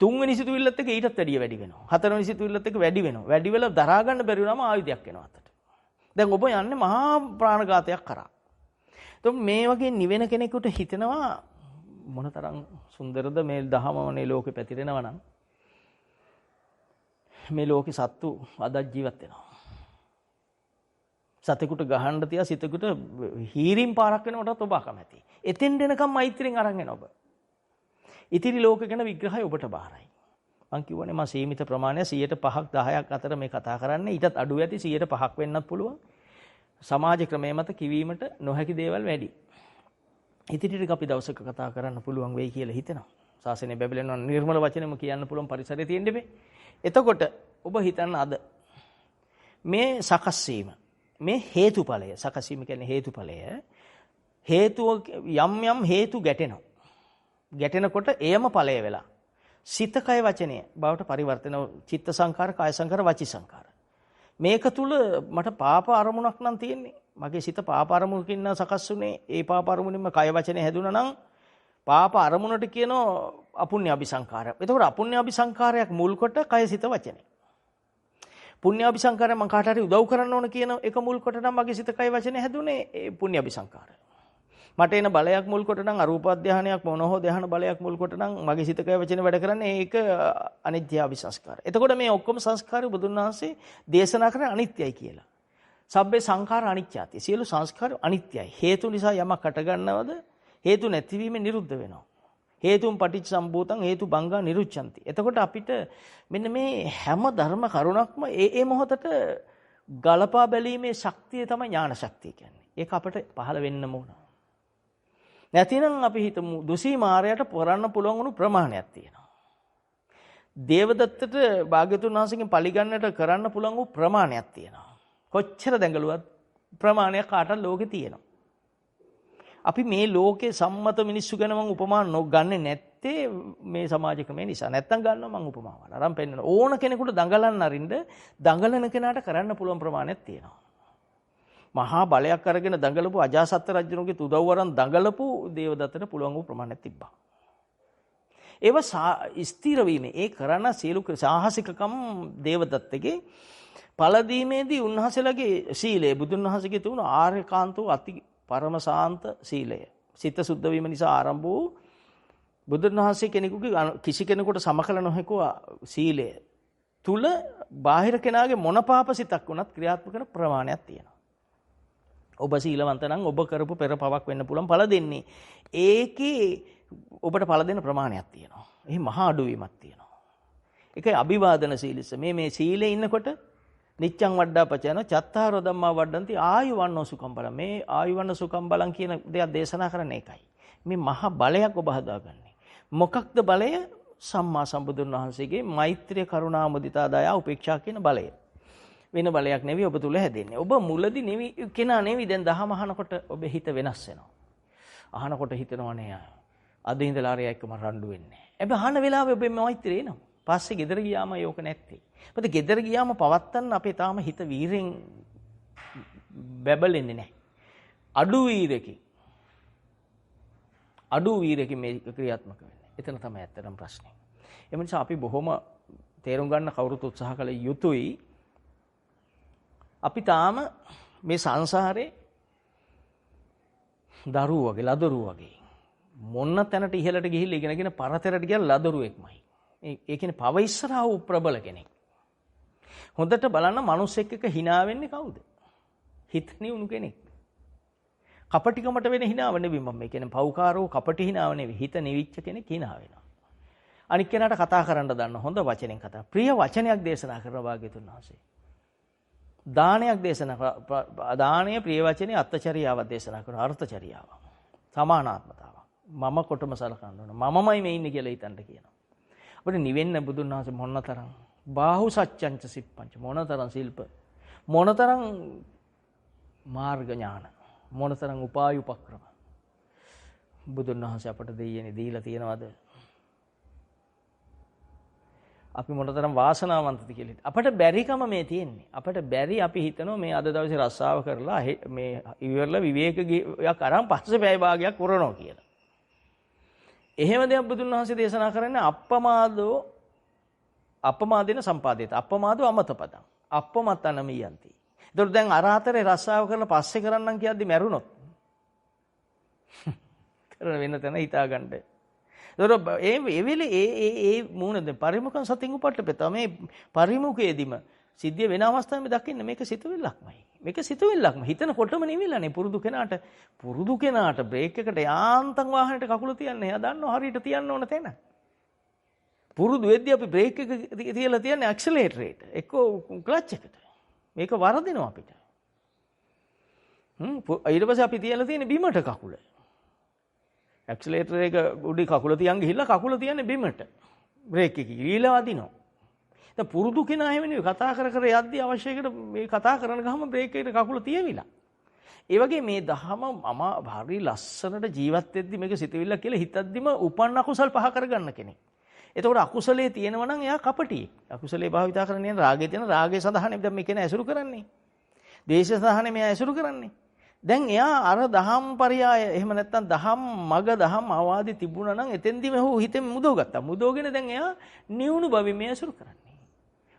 තුන්වෙනි සිතුවිල්ලත් එක්ක ඊටත් වැඩිය වැඩි වෙනවා. හතරවෙනි සිතුවිල්ලත් එක්ක වැඩි වෙනවා. වැඩි වෙලා දරා ගන්න බැරි වුණාම ආයුධයක් එනවා අතට. දැන් ඔබ යන්නේ මහා ප්‍රාණඝාතයක් කරා. එතකොට මේ වගේ නිවෙන කෙනෙකුට හිතෙනවා මොනතරම් සුන්දරද මේ දහමනේ ලෝකෙ පැතිරෙනවා නම් මේ ලෝකේ සත්තු අදත් ජීවත් වෙනවා. සතෙකුට ගහන්න තියා සිතෙකුට හීරින් පාරක් වෙනකොටත් ඔබ අකමැති. එතෙන් දෙනකම් මෛත්‍රියෙන් අරන් එන ඔබ. ඉතිරි ලෝක ගැන විග්‍රහය ඔබට බාරයි. මං කියවනේ මම සීමිත ප්‍රමාණය 105ක් 10ක් අතර මේ කතා කරන්නේ. ඊටත් අඩු ඇති 105ක් වෙන්නත් පුළුවන්. සමාජ ක්‍රමයේ මත කිවීමට නොහැකි දේවල් වැඩි. ඉතිරි ටික අපි දවසක කතා කරන්න පුළුවන් වෙයි කියලා හිතෙනවා. ශාසනය බැබලෙනවා නිර්මල වචනෙම කියන්න පුළුවන් පරිසරය තියෙන්න බෑ. එතකොට ඔබ හිතන්න අද මේ සකස් වීම මේ හේතුඵලය සකස් වීම කියන්නේ හේතුඵලය හේතුව යම් හේතු ගැටෙනවා. ගැටෙනකොට එයම ඵලය වෙලා සිත කය වචනය බවට පරිවර්තන චිත්ත සංකාර කාය සංකාර වචී සංකාර. මේක තුල මට පාප අරමුණක් නම් තියෙන්නේ. මගේ සිත පාප අරමුණකින් නම් සකස් වුනේ. ඒ පාප අරමුණින්ම කය වචනේ හැදුනා නම් පාප අරමුණට කියනවා අපුණ්‍ය අபிසංකාරය. එතකොට අපුණ්‍ය අபிසංකාරයක් මුල් කොට කය සිත වචනේ. පුණ්‍ය අபிසංකාරය මම කාට හරි උදව් කරන්න ඕන කියන එක මුල් කොට නම් මගේ සිත කය වචනේ හැදුනේ ඒ පුණ්‍ය අபிසංකාරය. මට එන බලයක් මුල් කොට නම් අරූප අධ්‍යානයක් මොනහෝ ධ්‍යාන බලයක් මුල් කොට නම් මගේ සිත කය වචනේ වැඩ කරන්නේ ඒක අනිත්‍ය අபிසංස්කාරය. එතකොට මේ ඔක්කොම සංස්කාරය බුදුන් වහන්සේ දේශනා කරන්නේ අනිත්‍යයි කියලා. සබ්බේ සංඛාර අනිත්‍යයි. සියලු සංස්කාර අනිත්‍යයි. හේතු නිසා යමක් හට ගන්නවද හේතු නැතිවීමෙන් නිරුද්ධ වෙනවා. හේතුන් පටිච්ච සම්භූතං හේතු බංගා නිරුච්ඡanti. එතකොට අපිට මෙන්න මේ හැම ධර්ම කරුණක්ම ඒ මොහොතට ගලපා බැලීමේ ශක්තිය තමයි ඥාන ශක්තිය කියන්නේ. ඒක අපිට පහළ වෙන්න ඕන. නැතිනම් අපි හිතමු දුසී මාරයට පොරන්න පුළුවන් වුණු ප්‍රමාණයක් තියෙනවා. දේවදත්තට භාග්‍යතුන් වහන්සේගෙන් පරිගන්නට කරන්න පුළුවන් වූ ප්‍රමාණයක් තියෙනවා. කොච්චර දැඟලුවත් ප්‍රමාණයක් කාටවත් ලෝකේ තියෙනවා. අපි මේ ලෝකේ සම්මත මිනිස්සු ගැන මම උපමා නොගන්නේ නැත්තේ මේ සමාජ ක්‍රමය නිසා. නැත්තම් ගන්නවා මම උපමාවල්. අරන් පෙන්නන ඕන කෙනෙකුට දඟලන්න අරින්න දඟලන කෙනාට කරන්න පුළුවන් ප්‍රමාණයක් තියෙනවා. මහා බලයක් අරගෙන දඟලපු අජාසත් රජුගේ උදව් වරන් දඟලපු දේවදත්තට පුළුවන් වූ ප්‍රමාණයක් තිබ්බා. ඒව ස්ථිර වීමේ ඒ කරන සියලු සාහසිකකම් දේවදත්තගේ පළදීමේදී උන්වහන්සේලාගේ සීලය බුදුන් වහන්සේගේ තුන ආර්යකාන්තෝ අති පරම සාන්ත සීලය. සිත සුද්ධ වීම නිසා ආරම්භ වූ බුදුන් වහන්සේ කෙනෙකුගේ කිසි කෙනෙකුට සම කළ නොහැකි සීලය තුල බාහිර කෙනාගේ මොන පාප සිතක් වුණත් ක්‍රියාත්මක කරන ප්‍රමාණයක් තියෙනවා. ඔබ සීලවන්ත නම් ඔබ කරපු පෙර පවක් වෙන්න පුළුවන් ඵල දෙන්නේ. ඒකේ ඔබට ඵල දෙන ප්‍රමාණයක් තියෙනවා. එහි මහා අඩුවීමක් තියෙනවා. ඒකයි අභිවාදන සීලස. මේ සීලේ ඉන්නකොට නිච්ඡං වඩ්ඩා පචයන චත්තාරෝ ධම්මා වඩ්ඩಂತಿ ආයුවන්නෝ සුඛම් බලං. මේ ආයුවන්න සුඛම් බලං කියන දෙයක් දේශනා කරන්නේ ඒකයි. මේ මහා බලයක් ඔබ හදාගන්නේ. මොකක්ද බලය? සම්මා සම්බුදුන් වහන්සේගේ මෛත්‍රිය කරුණා මුදිතා දයා උපේක්ෂා කියන බලය. වෙන බලයක් නෙවෙයි ඔබ තුල හැදෙන්නේ. ඔබ මුලදී නෙවෙයි කෙනා නෙවෙයි දැන් දහම අහනකොට ඔබේ හිත වෙනස් වෙනවා. අහනකොට හිතනවනේ අද ඉඳලා ආරය එක්කම රණ්ඩු වෙන්නේ. හැබැයි අහන වෙලාවේ ඔබේ මෛත්‍රිය එනවා. පස්සේ ගෙදර ගියාම ඒක නැත්තේ. මොකද ගෙදර ගියාම පවත්තන්න අපේ තාම හිත වීරෙන් බැබලෙන්නේ නැහැ. අඩු වීරකින් මේ ක්‍රියාත්මක වෙන්නේ. එතන තමයි ඇත්තටම ප්‍රශ්නේ. ඒ නිසා අපි බොහොම තේරුම් ගන්න කවුරුත් උත්සාහ කළ යුතුයි. අපි තාම මේ සංසාරේ දරුවෝ වගේ ලදරුවෝ වගේ මොන්න තැනට ඉහළට ගිහිල්ලා ඉගෙනගෙන පරතරට ගිය ලදරුවෙක්මයි. ඒ කියන්නේ පව ඉස්සරහා වූ ප්‍රබල කෙනෙක්. හොඳට බලන්න මිනිස්සෙක් එක්ක hina වෙන්නේ කවුද? හිත නිවුණු කෙනෙක්. කපටිකමට වෙන hinaව නෙවෙයි මම කියන්නේ පව්කාරෝ කපටි hinaව නෙවෙයි. හිත නිවිච්ච කෙනෙක් hina වෙනවා. අනික් කෙනාට කතා කරන්න දන්න හොඳ වචනෙන් කතා. ප්‍රිය වචනයක් දේශනා කරන භාග්‍යතුන් වහන්සේ. දානයක් දේශනා දානීය ප්‍රිය වචනේ අත්චරියාවක් දේශනා කරන අර්ථචරියාව. සමානාත්මතාව. මම කොටම සලකන්න ඕන. මමමයි මේ ඉන්නේ කියලා හිතන්න කියනවා. අපිට නිවෙන්න බුදුන් වහන්සේ මොනතරම් බාහු සත්‍යංච සිප්පංච මොනතරම් ශිල්ප මොනතරම් මාර්ග ඥාන මොනතරම් උපාය උපක්‍රම බුදුන් වහන්සේ අපට දෙයියනේ දීලා තියෙනවද? අපි මොනතරම් වාසනාවන්තද කියලා. අපට බැරිකම මේ තියෙන්නේ. අපට බැරි අපි හිතනවා මේ අද දවසේ රස්සාව කරලා මේ ඉවරලා විවේකයක් අරන් පස්සේ පැය භාගයක් කරනවා කියලා. එහෙම දෙයක් බුදුන් වහන්සේ දේශනා කරන්නේ අපමාදින සම්පාදිත. අපමාදෝ අමතපදං. අපමතන මියන්ති. ඒතකොට දැන් අර අතරේ රස්සාව කරලා පස්සේ කරන්නම් කියද්දි මැරුණොත් කරන වෙන තැන හිතා ගන්න. ඒතකොට ඒ වෙලේ ඒ මූණද පරිමුඛං සතින් උපට්ඨපෙත මේ පරිමුඛයේදීම සිද්ධිය වෙන අවස්ථාවෙම දකින්න මේක සිතුවිල්ලක්මයි. මේක සිතුවිල්ලක්ම. හිතනකොටම නෙවිලානේ පුරුදු කෙනාට බ්‍රේක් එකට යාන්තම් වාහනේට කකුල තියන්න එයා දන්නවා හරියට තියන්න ඕන තැන. පුරුදු වෙද්දී අපි බ්‍රේක් එක තියලා තියන්නේ ඇක්සලරේටර් එකට. එක්කෝ ක්ලච් එකට. මේක වරදිනවා අපිට. ඊට පස්සේ අපි තියලා තියෙන්නේ බිමට කකුල. ඇක්සලරේටර් එක උඩි කකුල තියන් ගිහිල්ලා කකුල තියන්නේ බිමට. බ්‍රේක් එක ගිරීලා වදිනවා. දැන් පුරුදු කෙනා එහෙම නෙවෙයි කතා කර යද්දී අවශ්‍ය එකට මේ කතා කරන ගමන් බ්‍රේක් එකට කකුල තියවිලා. ඒ වගේ මේ දහම හරි ලස්සනට ජීවත් වෙද්දී මේක සිතවිල්ල කියලා හිතද්දිම උපන්න අකුසල් පහ කරගන්න කෙනෙක්. එතකොට අකුසලයේ තියෙනවා නම් එයා කපටියෙක්. අකුසලයේ භාවිතා කරන්නේ රාගයේ තියෙන රාගයේ සඳහානේ දැන් මේ කෙනා ඇසුරු කරන්නේ. ද්වේෂය සඳහානේ මෙයා ඇසුරු කරන්නේ. දැන් එයා අර දහම් පරයය එහෙම නැත්නම් දහම් මග දහම් අවවාදී තිබුණා නම් එතෙන්දිම ඔහු හිතෙන් මුදව ගත්තා. මුදවගෙන දැන් එයා නිවුණු භවෙ මේ ඇසුරු කරන්නේ.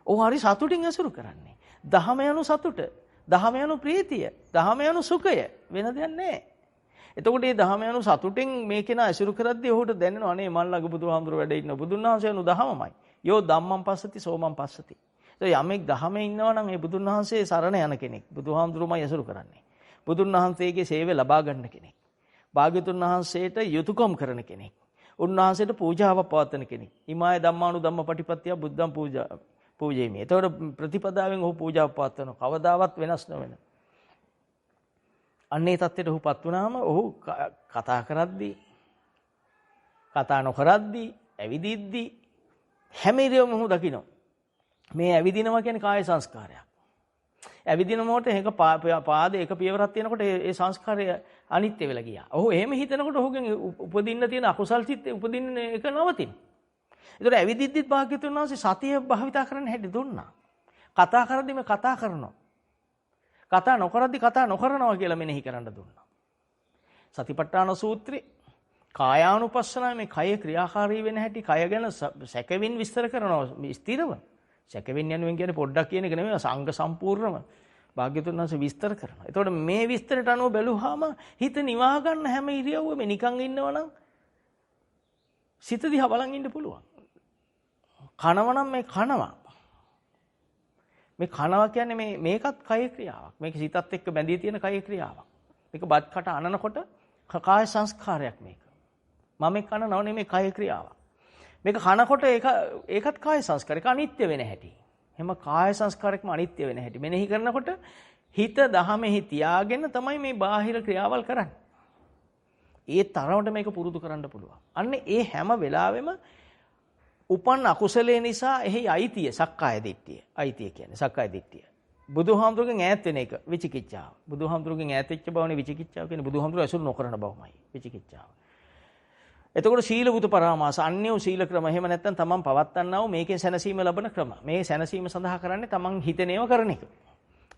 ඔහු හරි සතුටින් ඇසුරු කරන්නේ. දහම යනු සතුට, දහම යනු ප්‍රීතිය, දහම යනු සුඛය වෙන දෙයක් නැහැ. එතකොට මේ දහම යනු සතුටින් මේ කෙනා ඇසුරු කරද්දී ඔහුට දැනෙනවා අනේ මල් ළඟ බුදුහාමුදුර වැඩ ඉන්න බුදුන් වහන්සේ යනු දහමමයි. යෝ ධම්මං පස්සති සෝමං පස්සති. ඒ යමෙක් දහමේ ඉන්නවා නම් ඒ බුදුන් වහන්සේ සරණ යන කෙනෙක්. බුදුහාමුදුරුමයි ඇසුරු කරන්නේ. බුදුන් වහන්සේගේ සේවය ලබා ගන්න කෙනෙක්. භාග්‍යතුන් වහන්සේට යුතුයකම් කරන කෙනෙක්. උන්වහන්සේට පූජාවක් පවත්වන කෙනෙක්. හිමාය ධම්මානු ධම්මපටිපත්තිය බුද්ධං පූජේමි. එතකොට ප්‍රතිපදාවෙන් ඔහු පූජාවක් පවත්වනවා. කවදාවත් වෙනස් නොවෙන. අන්නේ தත්ත්වයට ඔහුපත් වුණාම ඔහු කතා කරද්දී කතා නොකරද්දී ඇවිදිද්දී හැම ඉරියව්වම ඔහු දකිනවා. මේ ඇවිදිනවා කියන්නේ කාය සංස්කාරයක්. ඇවිදින මොහොතේ එක පාදේ එක පියවරක් තියෙනකොට ඒ සංස්කාරය අනිත්‍ය වෙලා ගියා. ඔහු එහෙම හිතනකොට ඔහුගෙන් උපදින්න තියෙන අකුසල් චිත්ත උපදින්න එක නවතින. ඒතර ඇවිදිද්දිත් භාග්‍යතුන් වහන්සේ සතිය භාවිතා කරන්න හැටි දුන්නා. කතා කරද්දී මේ කතා කරනවා. කතා නොකරද්දී කතා නොකරනවා කියලා මෙනෙහි කරන්න දුන්නා. සතිපට්ඨාන සූත්‍රේ කායානුපස්සනාවේ මේ කය ක්‍රියාකාරී වෙන හැටි කය ගැන සැකෙමින් විස්තර කරනවා ස්ථිරව. සැකෙමින් යනුවෙන් කියන්නේ පොඩ්ඩක් කියන එක නෙමෙයි සංඝ සම්පූර්ණම භාග්‍යතුන් වහන්සේ විස්තර කරනවා. එතකොට මේ විස්තරයට අනුව බැලුවාම හිත නිවා ගන්න හැම ඉරියව්වෙම නිකන් ඉන්නවනම් සිත දිහා බලන් ඉන්න පුළුවන්. කනවනම් මේ කනවා. මේ කනවා කියන්නේ මේකත් කය ක්‍රියාවක්. මේක සිතත් එක්ක බැඳී තියෙන කය ක්‍රියාවක්. මේක බත් කට අනනකොට කාය සංස්කාරයක් මේක. මම කනනව නෙමෙයි කය ක්‍රියාවක්. මේක කනකොට ඒකත් කාය සංස්කාරයක් අනිත්‍ය වෙන හැටි. එහම කාය සංස්කාරයක්ම අනිත්‍ය වෙන හැටි. මෙනෙහි කරනකොට හිත දහමෙහි තියාගෙන තමයි මේ බාහිර ක්‍රියාවල් කරන්නේ. ඒ තරමට මේක පුරුදු කරන්න පුළුවන්. අන්න ඒ හැම වෙලාවෙම උපන් අකුසලයේ නිසා එහි අයිතිය සක්කාය දිට්ඨිය. අයිතිය කියන්නේ සක්කාය දිට්ඨිය. බුදුහාමුදුරුගෙන් ඈත් වෙන එක විචිකිච්ඡාව. බුදුහාමුදුරුගෙන් ඈත් වෙච්ච බවනේ විචිකිච්ඡාව කියන්නේ. බුදුහාමුදුරුවෝ ඇසුරු නොකරන බවමයි විචිකිච්ඡාව. එතකොට සීලවුත පරාමාස අන්‍යෝ සීල ක්‍රම. එහෙම නැත්නම් තමන් පවත්වන්නා වූ මේකේ සැනසීම ලබන ක්‍රම. මේ සැනසීම සඳහා කරන්නේ තමන් හිතනේව කරන එක.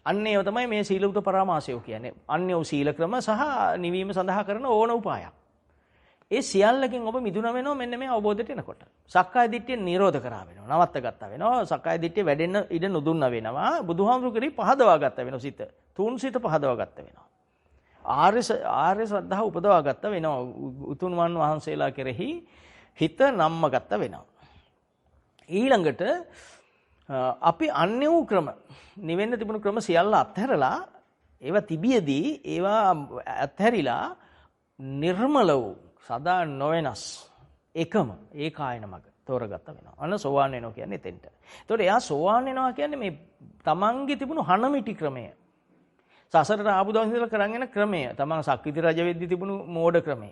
අන්නේව තමයි මේ සීලවුත පරාමාසය කියන්නේ. අන්‍යෝ සීල ක්‍රම සහ නිවීම සඳහා කරන ඕන උපායක්. ඒ සියල්ලකින් ඔබ මිදුණ වෙනවා මෙන්න මේ අවබෝධයට එනකොට. සක්කාය දිට්ඨිය නිරෝධ කරා වෙනවා. නවත්ත ගත්තා වෙනවා. සක්කාය දිට්ඨිය වැඩෙන්න ඉඩ නොදුන්නා වෙනවා. බුදුහාමුදුරු කරේ පහදවා ගත්තා වෙනවා සිත. තුන් සිත පහදවා ගත්තා වෙනවා. ආර්ය ශ්‍රද්ධාව උපදවා ගත්තා වෙනවා. උතුම්වන් වහන්සේලා කෙරෙහි හිත නම්ම ගත්තා වෙනවා. ඊළඟට අපි අන්‍ය වූ ක්‍රම නිවෙන්න තිබුණු ක්‍රම සියල්ල අත්හැරලා ඒවා තිබියදී ඒවා අත්හැරිලා නිර්මල වූ සදා නොවෙනස් එකම ඒකායන මඟ තෝරගත්ත වෙනවා. අන්න සෝවාන් වෙනවා කියන්නේ එතෙන්ට. ඒතකොට එයා සෝවාන් වෙනවා කියන්නේ මේ තමන්ගේ තිබුණු හනමිටි ක්‍රමය. සසරට ආපු දවස් ඉඳලා කරන් යන ක්‍රමය. තමන් සක්විති රජ වෙද්දි තිබුණු මෝඩ ක්‍රමය.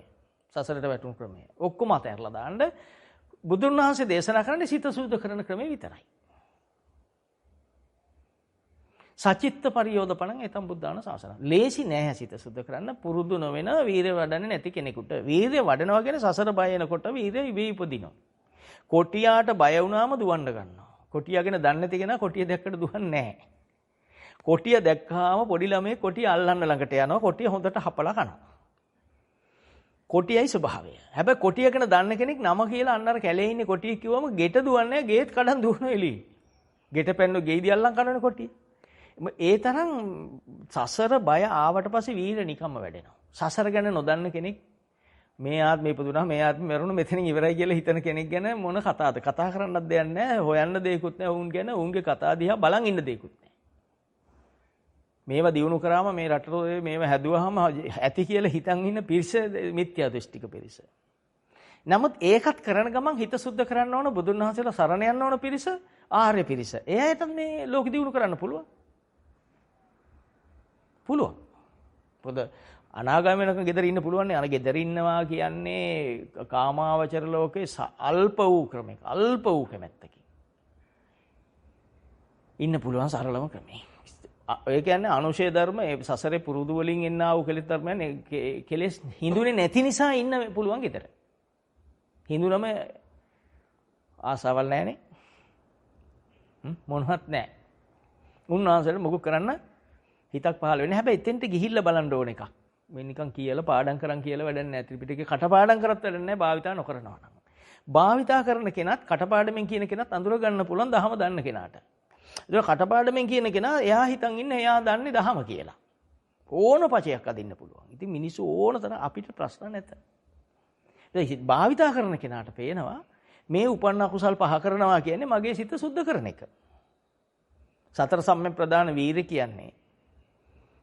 සසරට වැටුණු ක්‍රමය. ඔක්කොම අතහැරලා දාන්න බුදුන් වහන්සේ දේශනා කරන්නේ සිත සුද්ධ කරන ක්‍රමය විතරයි. සචිත්ත පරියෝධපණං එතම් බුද්ධාන ශාසන. ලේසි නෑ සිත සුද්ධ කරන්න පුරුදු නොවන වීරිය වඩන්නේ නැති කෙනෙකුට. වීරිය වඩනවා කියන්නේ සසර බය එනකොට වීරිය ඉබේ ඉපදිනවා. කොටියාට බය වුණාම දුවන්න ගන්නවා. කොටියා ගැන දන්නේ නැති කෙනා කොටිය දැක්කට දුවන්නේ නැහැ. කොටිය දැක්කාම පොඩි ළමයි කොටිය අල්ලන්න ළඟට යනවා. කොටිය හොඳට හපලා කනවා. කොටියයි ස්වභාවය. හැබැයි කොටිය ගැන දන්න කෙනෙක් නම කියලා අන්න අර කැලේ ඉන්නේ කොටිය කිව්වම ගෙට දුවන්නේ ගේත් කඩන් දුවන එළිය. ගෙට පැන්න ගේදි අල්ලන් කනවනේ කොටිය. ඒ තරම් සසර බය ආවට පස්සේ වීර නිකම්ම වැඩෙනවා. සසර ගැන නොදන්න කෙනෙක් මේ ආත්මේ ඉපදුනා මේ ආත්මේ මරුණා මෙතනින් ඉවරයි කියලා හිතන කෙනෙක් ගැන මොන කතාවද? කතා කරන්නත් දෙයක් නැහැ. හොයන්න දෙයක්වත් නැහැ. උන් ගැන උන්ගේ කතා දිහා බලන් ඉන්න දෙයක්වත් නැහැ. මේවා දිනු කරාම මේ රටේ මේවා හැදුවාම ඇති කියලා හිතන් ඉන්න පිරිස මිත්‍යා දෘෂ්ටික පිරිස. නමුත් ඒකත් කරන ගමන් හිත සුද්ධ කරන්න ඕන බුදුන් වහන්සේලා සරණ යන්න ඕන පිරිස ආර්ය පිරිස. එයාට මේ ලෝක දිනු කරන්න පුළුවන්. පුළුවන්. පොද අනාගාමී වෙනකන් ගෙදර ඉන්න පුළුවන් නේ. අර ගෙදර ඉන්නවා කියන්නේ කාමාවචර ලෝකේ අල්ප වූ ක්‍රමයක. අල්ප වූ කැමැත්තකින්. ඉන්න පුළුවන් සරලම ක්‍රමේ. ඒ කියන්නේ අනුශය ධර්ම ඒ සසරේ පුරුදු වලින් එන්නා වූ කෙලෙස් ධර්මයන් කෙලෙස් හිඳුනේ නැති නිසා ඉන්න පුළුවන් ගෙදර. හිඳුනම ආසාවල් නැහනේ. මොනවත් නැහැ. උන්වහන්සේට මොකක් කරන්න හිතක් පහළ වෙන්නේ. හැබැයි එතෙන්ට ගිහිල්ලා බලන්න ඕන එකක්. මේ නිකන් කියලා පාඩම් කරන් කියලා වැඩක් නැහැ. ත්‍රිපිටකේ කටපාඩම් කරත් වැඩක් නැහැ. භාවිතා නොකරනවා නම්. භාවිතා කරන කෙනත් කටපාඩමෙන් කියන කෙනත් අඳුර ගන්න පුළුවන් දහම දන්න කෙනාට. ඒක කටපාඩමෙන් කියන කෙනා එයා හිතන් ඉන්නේ එයා දන්නේ දහම කියලා. ඕන පචයක් අදින්න පුළුවන්. ඉතින් මිනිස්සු ඕන තරම් අපිට ප්‍රශ්න නැත. ඒක භාවිතා කරන කෙනාට පේනවා මේ උපන්න අකුසල් පහ කරනවා කියන්නේ මගේ සිත සුද්ධ කරන එක. සතර සම්‍යක් ප්‍රදාන වීරිය කියන්නේ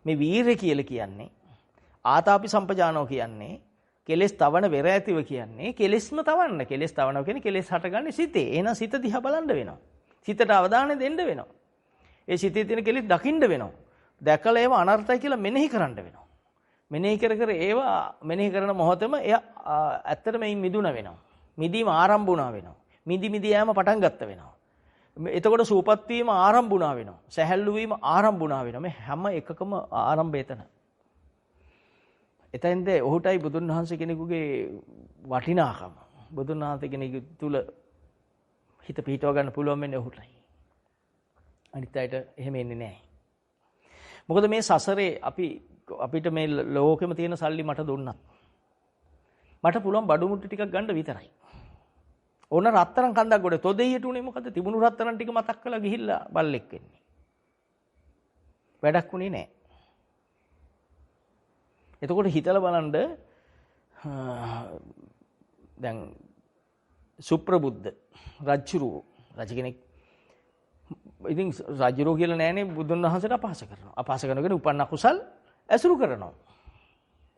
මේ වීරිය කියලා කියන්නේ ආතාපි සම්පජානෝ කියන්නේ කෙලෙස් තවන වෙර ඇතිව කියන්නේ කෙලෙස්ම තවන්න. කෙලෙස් තවනවා කියන්නේ කෙලෙස් හටගන්නේ සිතේ. එහෙනම් සිත දිහා බලන්න වෙනවා. සිතට අවධානය දෙන්න වෙනවා. ඒ සිතේ තියෙන කෙලෙස් දකින්න වෙනවා. දැකලා ඒව අනර්ථයි කියලා මෙනෙහි කරන්න වෙනවා. මෙනෙහි කර කර ඒවා මෙනෙහි කරන මොහොතේම එයා ඇත්තටම මේ මිදුණ වෙනවා. මිදීම ආරම්භ වුණා වෙනවා. මිදි යෑම පටන් ගත්ත වෙනවා. එතකොට සූපත් වීම ආරම්භ වුණා වෙනවා. සැහැල්ලු වීම ආරම්භ වුණා වෙනවා. මේ හැම එකකම ආරම්භය එතන. එතෙන්ද ඔහුටයි බුදුන් වහන්සේ කෙනෙකුගේ වටිනාකම. බුදුන් වහන්සේ කෙනෙකු තුල හිත පිහිටව ගන්න පුළුවන් වෙන්නේ ඔහුටයි. අනිත් අයට එහෙම එන්නේ නැහැ. මොකද මේ සසරේ අපිට මේ ලෝකෙම තියෙන සල්ලි මට දුන්නත් මට පුළුවන් බඩු මුට්ටු ටිකක් ගන්න විතරයි. ඕන රත්තරන් කන්දක් ගොඩ තොදෙයියට උනේ මොකද? තිබුණු රත්තරන් ටික මතක් කරලා ගිහිල්ලා බල්ලෙක් වෙන්නේ. වැඩක් වුණේ නැහැ. එතකොට හිතලා බලන්න දැන් සුප්‍රබුද්ධ රජුරෝ රජ කෙනෙක් ඉතින් රජුරෝ කියලා නෑනේ බුදුන් වහන්සේට අපහාස කරනවා. අපහාස කරනකොට උපන්න කුසල් ඇසුරු කරනවා.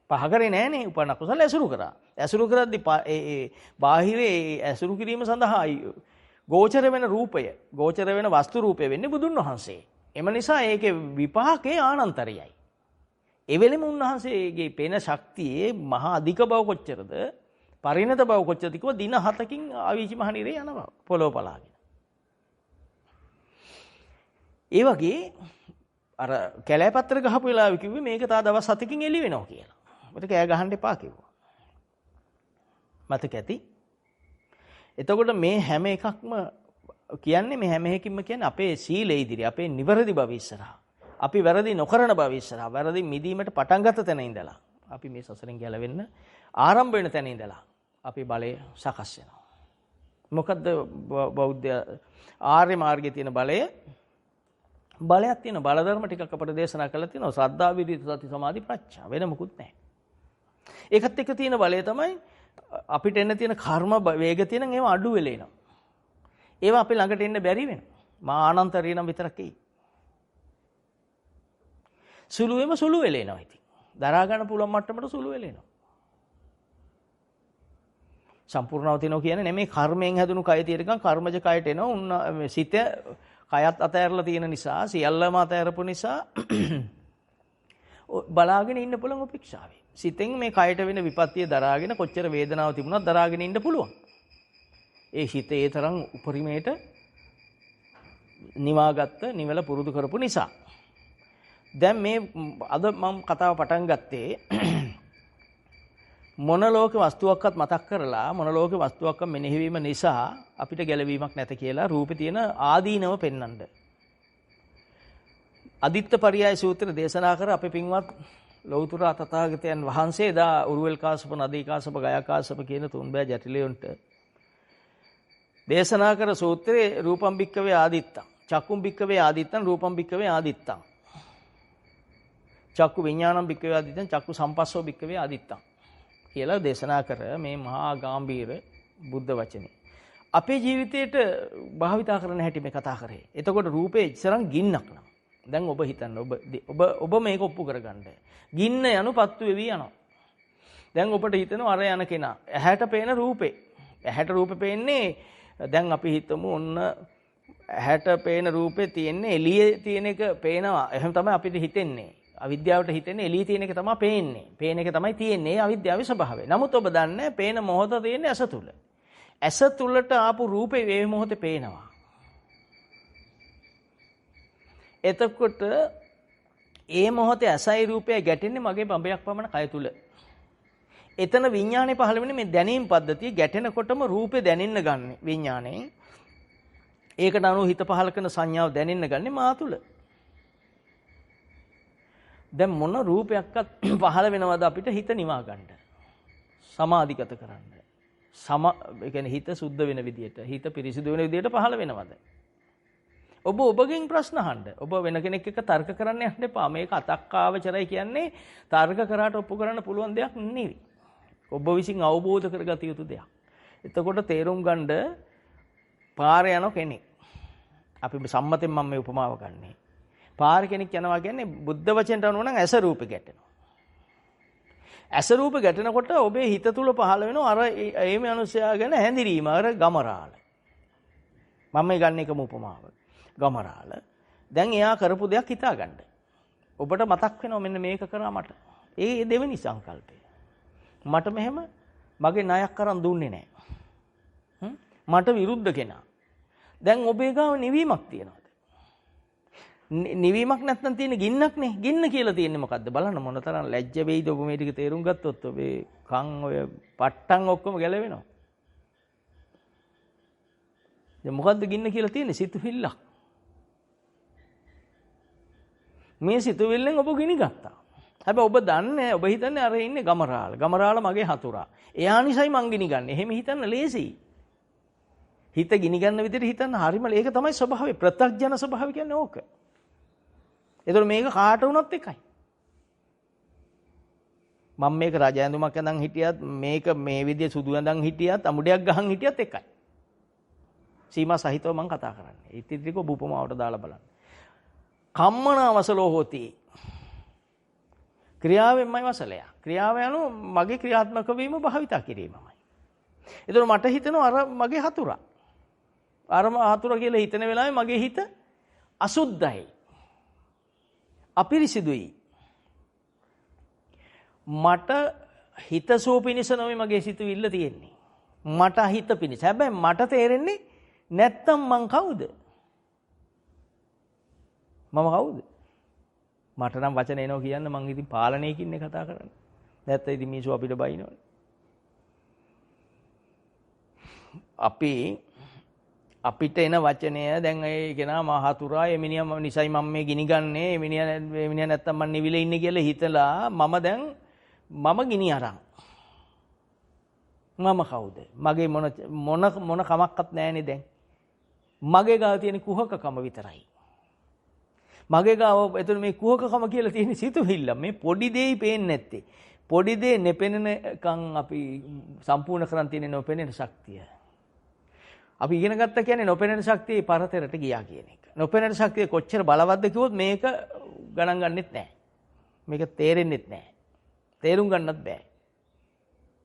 පහ කරේ නෑනේ උපන්න කුසල් ඇසුරු කරා. ඇසුරු කරද්දී ඒ බාහිරේ ඇසුරු කිරීම සඳහා ගෝචර වෙන රූපය, ගෝචර වෙන වස්තු රූපය වෙන්නේ බුදුන් වහන්සේ. එම නිසා ඒකේ විපාකේ ආනන්තරියයි. ඒ වෙලෙම උන්වහන්සේගේ පේන ශක්තියේ මහා අධික බව කොච්චරද, පරිණත බව කොච්චරද කිව්ව දින 7කින් ආවිචි මහනිරේ යනවා පොළොව පලාගෙන. ඒ වගේ අර කැලෑපත්‍ර ගහපු වෙලාවෙ කිව්වේ මේක තා දවස් 7කින් එළි වෙනවා කියලා. මට කෑ ගහන්න එපා කිව්වා. මතක ඇති. එතකොට මේ හැම එකක්ම කියන්නේ මේ හැම එකකින්ම කියන්නේ අපේ සීලය ඉදිරි, අපේ නිවැරදි බව ඉස්සරහා. අපි වැරදි නොකරන බව ඉස්සරහා. වැරදි මිදීමට පටන් ගත්ත තැන ඉඳලා අපි මේ සසරෙන් ගැලවෙන්න ආරම්භ වෙන තැන ඉඳලා අපි බලය සකස් වෙනවා. මොකද්ද බෞද්ධ ආර්ය මාර්ගයේ තියෙන බලය? බලයක් තියෙන බල ධර්ම ටිකක් අපට දේශනා කරලා තියෙනවා. ශ්‍රද්ධා, විරිය, සති, සමාධි, ප්‍රඥා. වෙන මොකුත් නැහැ. ඒකත් එක්ක තියෙන බලය තමයි අපිට එන්න තියෙන කර්ම වේග තියෙන ඒවා අඩු වෙලා එනවා. ඒවා අපි ළඟට එන්න බැරි වෙනවා. මා ආනන්තරිය නම් විතරක් එයි. සුළුවෙම සුළු වෙලා එනවා ඉතින්. දරා ගන්න පුළුවන් මට්ටමට සුළු වෙලා එනවා. සම්පූර්ණව තියනවා කියන්නේ නෙමෙයි කර්මයෙන් හැදුණු කය තියෙනකන් කර්මජ කයට එනවා. සිත කයත් අතෑරලා තියෙන නිසා, සියල්ලම අතෑරපු නිසා බලාගෙන ඉන්න පුළුවන් උපේක්ෂාවේ. සිතෙන් මේ කයට වෙන විපත්තිය දරාගෙන කොච්චර වේදනාවක් තිබුණත් දරාගෙන ඉන්න පුළුවන්. ඒ හිතේ ඒ තරම් උපරිමයට නිවාගත්ත, නිවල පුරුදු කරපු නිසා. දැන් මේ අද මම කතාව පටන් ගත්තේ මොනලෝක වස්තුවක්වත් මතක් කරලා මොනලෝක වස්තුවක්වත් මෙනෙහි වීම නිසා අපිට ගැලවීමක් නැත කියලා රූපේ තියෙන ආදීනව පෙන්වන්න. අදිත්ත පරියාය සූත්‍ර දේශනා කර අපේ පින්වත් ලෞතර තථාගතයන් වහන්සේ දා උරුවෙල් කාශ්‍යප, නදී කාශ්‍යප, ගයා කාශ්‍යප කියන තුන්බෑ ජටිලයන්ට දේශනා කර සූත්‍රයේ රූපම් භික්කවේ ආදිත්තං, චක්කුම් භික්කවේ ආදිත්තං, රූපම් භික්කවේ ආදිත්තං, චක්කු විඥානම් භික්කවේ ආදිත්තං, චක්කු සම්පස්සෝ භික්කවේ ආදිත්තං කියලා දේශනා කර මේ මහා ගාම්භීර බුද්ධ වචනේ අපේ ජීවිතේට භාවිතා කරන්න හැටි මේ කතා කරේ. එතකොට රූපේ ඉස්සරන් ගින්නක් නම්. දැන් ඔබ හිතන්න ඔබ මේක ඔප්පු කරගන්න. ගින්න යනු පත්තු වෙවි යනවා. දැන් ඔබට හිතෙනවා අර යන කෙනා ඇහැට පේන රූපේ. ඇහැට රූපේ පේන්නේ දැන් අපි හිතමු ඔන්න ඇහැට පේන රූපේ තියෙන්නේ එළියේ තියෙන එක පේනවා. එහෙනම් තමයි අපිට හිතෙන්නේ. අවිද්‍යාවට හිතෙන්නේ එළියේ තියෙන එක තමයි පේන්නේ. පේන එක තමයි තියෙන්නේ. ඒ අවිද්‍යාවේ ස්වභාවය. නමුත් ඔබ දන්නේ පේන මොහොත තියෙන්නේ ඇස තුල. ඇස තුලට ආපු රූපේ මේ මොහොතේ පේනවා. එතකොට ඒ මොහොතේ ඇසයි රූපය ගැටෙන්නේ මගේ බඹයක් පමණ කය තුල. එතන විඥානේ පහළ වෙන්නේ මේ දැනීම් පද්ධතිය ගැටෙනකොටම රූපේ දැනෙන්න ගන්න විඥානේ. ඒකට අනුව හිත පහළ කරන සංඥාව දැනෙන්න ගන්නේ මා තුල. දැන් මොන රූපයක්වත් පහළ වෙනවද අපිට හිත නිවා ගන්න. සමාධිගත කරන්න. ඒ කියන්නේ හිත සුද්ධ වෙන විදියට, හිත පිරිසිදු වෙන විදියට පහළ වෙනවද? ඔබ ඔබගෙන් ප්‍රශ්න අහන්න. ඔබ වෙන කෙනෙක් එක්ක තර්ක කරන්න යන්න එපා. මේක අතක්කාවචරයි කියන්නේ තර්ක කරාට ඔප්පු කරන්න පුළුවන් දෙයක් නෙවෙයි. ඔබ විසින් අවබෝධ කරගත යුතු දෙයක්. එතකොට තේරුම් ගන්න පාරේ යන කෙනෙක්. අපි සම්මතෙන් මම මේ උපමාව ගන්නෙ. පාර කෙනෙක් යනවා කියන්නේ බුද්ධ වචනට අනුව නම් ඇස රූප ගැටෙනවා. ඇස රූප ගැටෙනකොට ඔබේ හිත තුල පහළ වෙනවා අර ඒ මනුස්සයා ගැන හැඳිරීම අර ගමරාල. මම මේ ගන්න එකම උපමාව. ගමරාල. දැන් එයා කරපු දෙයක් හිතා ගන්න. ඔබට මතක් වෙනවා මෙන්න මේක කරා මට. ඒ දෙවෙනි සංකල්පය. මට මෙහෙම මගේ ණයක් අරන් දුන්නේ නැහැ. මට විරුද්ධ කෙනා. දැන් ඔබේ ගාව නිවීමක් තියෙනවද? නිවීමක් නැත්නම් තියෙන ගින්නක් නේ. ගින්න කියලා තියෙන්නේ මොකද්ද? බලන්න මොනතරම් ලැජ්ජ වෙයිද ඔබ මේ ටික තේරුම් ගත්තොත් ඔබේ කන් ඔය පට්ටම් ඔක්කොම ගැලවෙනවා. දැන් මොකද්ද ගින්න කියලා තියෙන්නේ? සිතුවිල්ලක්. මේ සිතුවිල්ලෙන් ඔබ ගිනි ගත්තා. හැබැයි ඔබ දන්නේ ඔබ හිතන්නේ අර ඉන්නේ ගමරාල. ගමරාල මගේ හතුරා. එයා නිසයි මං ගිනි ගන්න. එහෙම හිතන්න ලේසියි. හිත ගිනි ගන්න විදිහට හිතන්න හරිම ඒක තමයි ස්වභාවය. ප්‍රත්‍යඥ ස්වභාවය කියන්නේ ඕක. ඒතකොට මේක කාට වුණත් එකයි. මම මේක රජ ඇඳුමක් ඇඳන් හිටියත් මේක මේ විදිය සුදු ඇඳන් හිටියත් අමුඩයක් ගහන් හිටියත් එකයි. සීමා සහිතව මම කතා කරන්නේ. ඉතින් ටික ඔබ උපමාවට දාලා බලන්න. කම්මනා වසලෝ හෝති. ක්‍රියාවෙන්මයි වසලය. ක්‍රියාව යනු මගේ ක්‍රියාත්මක වීම භාවිතා කිරීමමයි. ඒතකොට මට හිතෙනවා අර මගේ හතුරා. අර හතුරා කියලා හිතන වෙලාවේ මගේ හිත අසුද්ධයි. අපිරිසිදුයි. මට හිතසුව පිණිස නොවේ මගේ සිතුවිල්ල තියෙන්නේ. මට හිත පිණිස. හැබැයි මට තේරෙන්නේ නැත්තම් මං කවුද? මම කවුද? මට නම් වචන එනවා කියන්න මං ඉතින් පාලනයකින් කතා කරන්නේ. නැත්නම් ඉතින් මිනිස්සු අපිට බයිනවනේ. අපිට එන වචනය දැන් ඒ කෙනා මහතුරා එමිනියා නිසයි මම මේ ගිනි ගන්නේ එමිනියා නැත්තම් මං නිවිල ඉන්නේ කියලා හිතලා මම ගිනි අරන් මම කවුද? මගේ මොන කමක්වත් නැහැනේ දැන්. මගේ ගාව තියෙන කුහකකම විතරයි. මගේ ගාව එතන මේ කුහකකම කියලා තියෙන සිතුවිල්ල මේ පොඩි දෙයි පේන්නේ නැත්තේ. පොඩි දේ නෙපෙනෙනකන් අපි සම්පූර්ණ කරන් තියෙන නොපෙනෙන ශක්තිය. අපි ඉගෙන ගත්ත කියන්නේ නොපෙනෙන ශක්තිය පරතරට ගියා කියන එක. නොපෙනෙන ශක්තිය කොච්චර බලවත්ද කිව්වොත් මේක ගණන් ගන්නෙත් නැහැ. මේක තේරෙන්නෙත් නැහැ. තේරුම් ගන්නත් බෑ.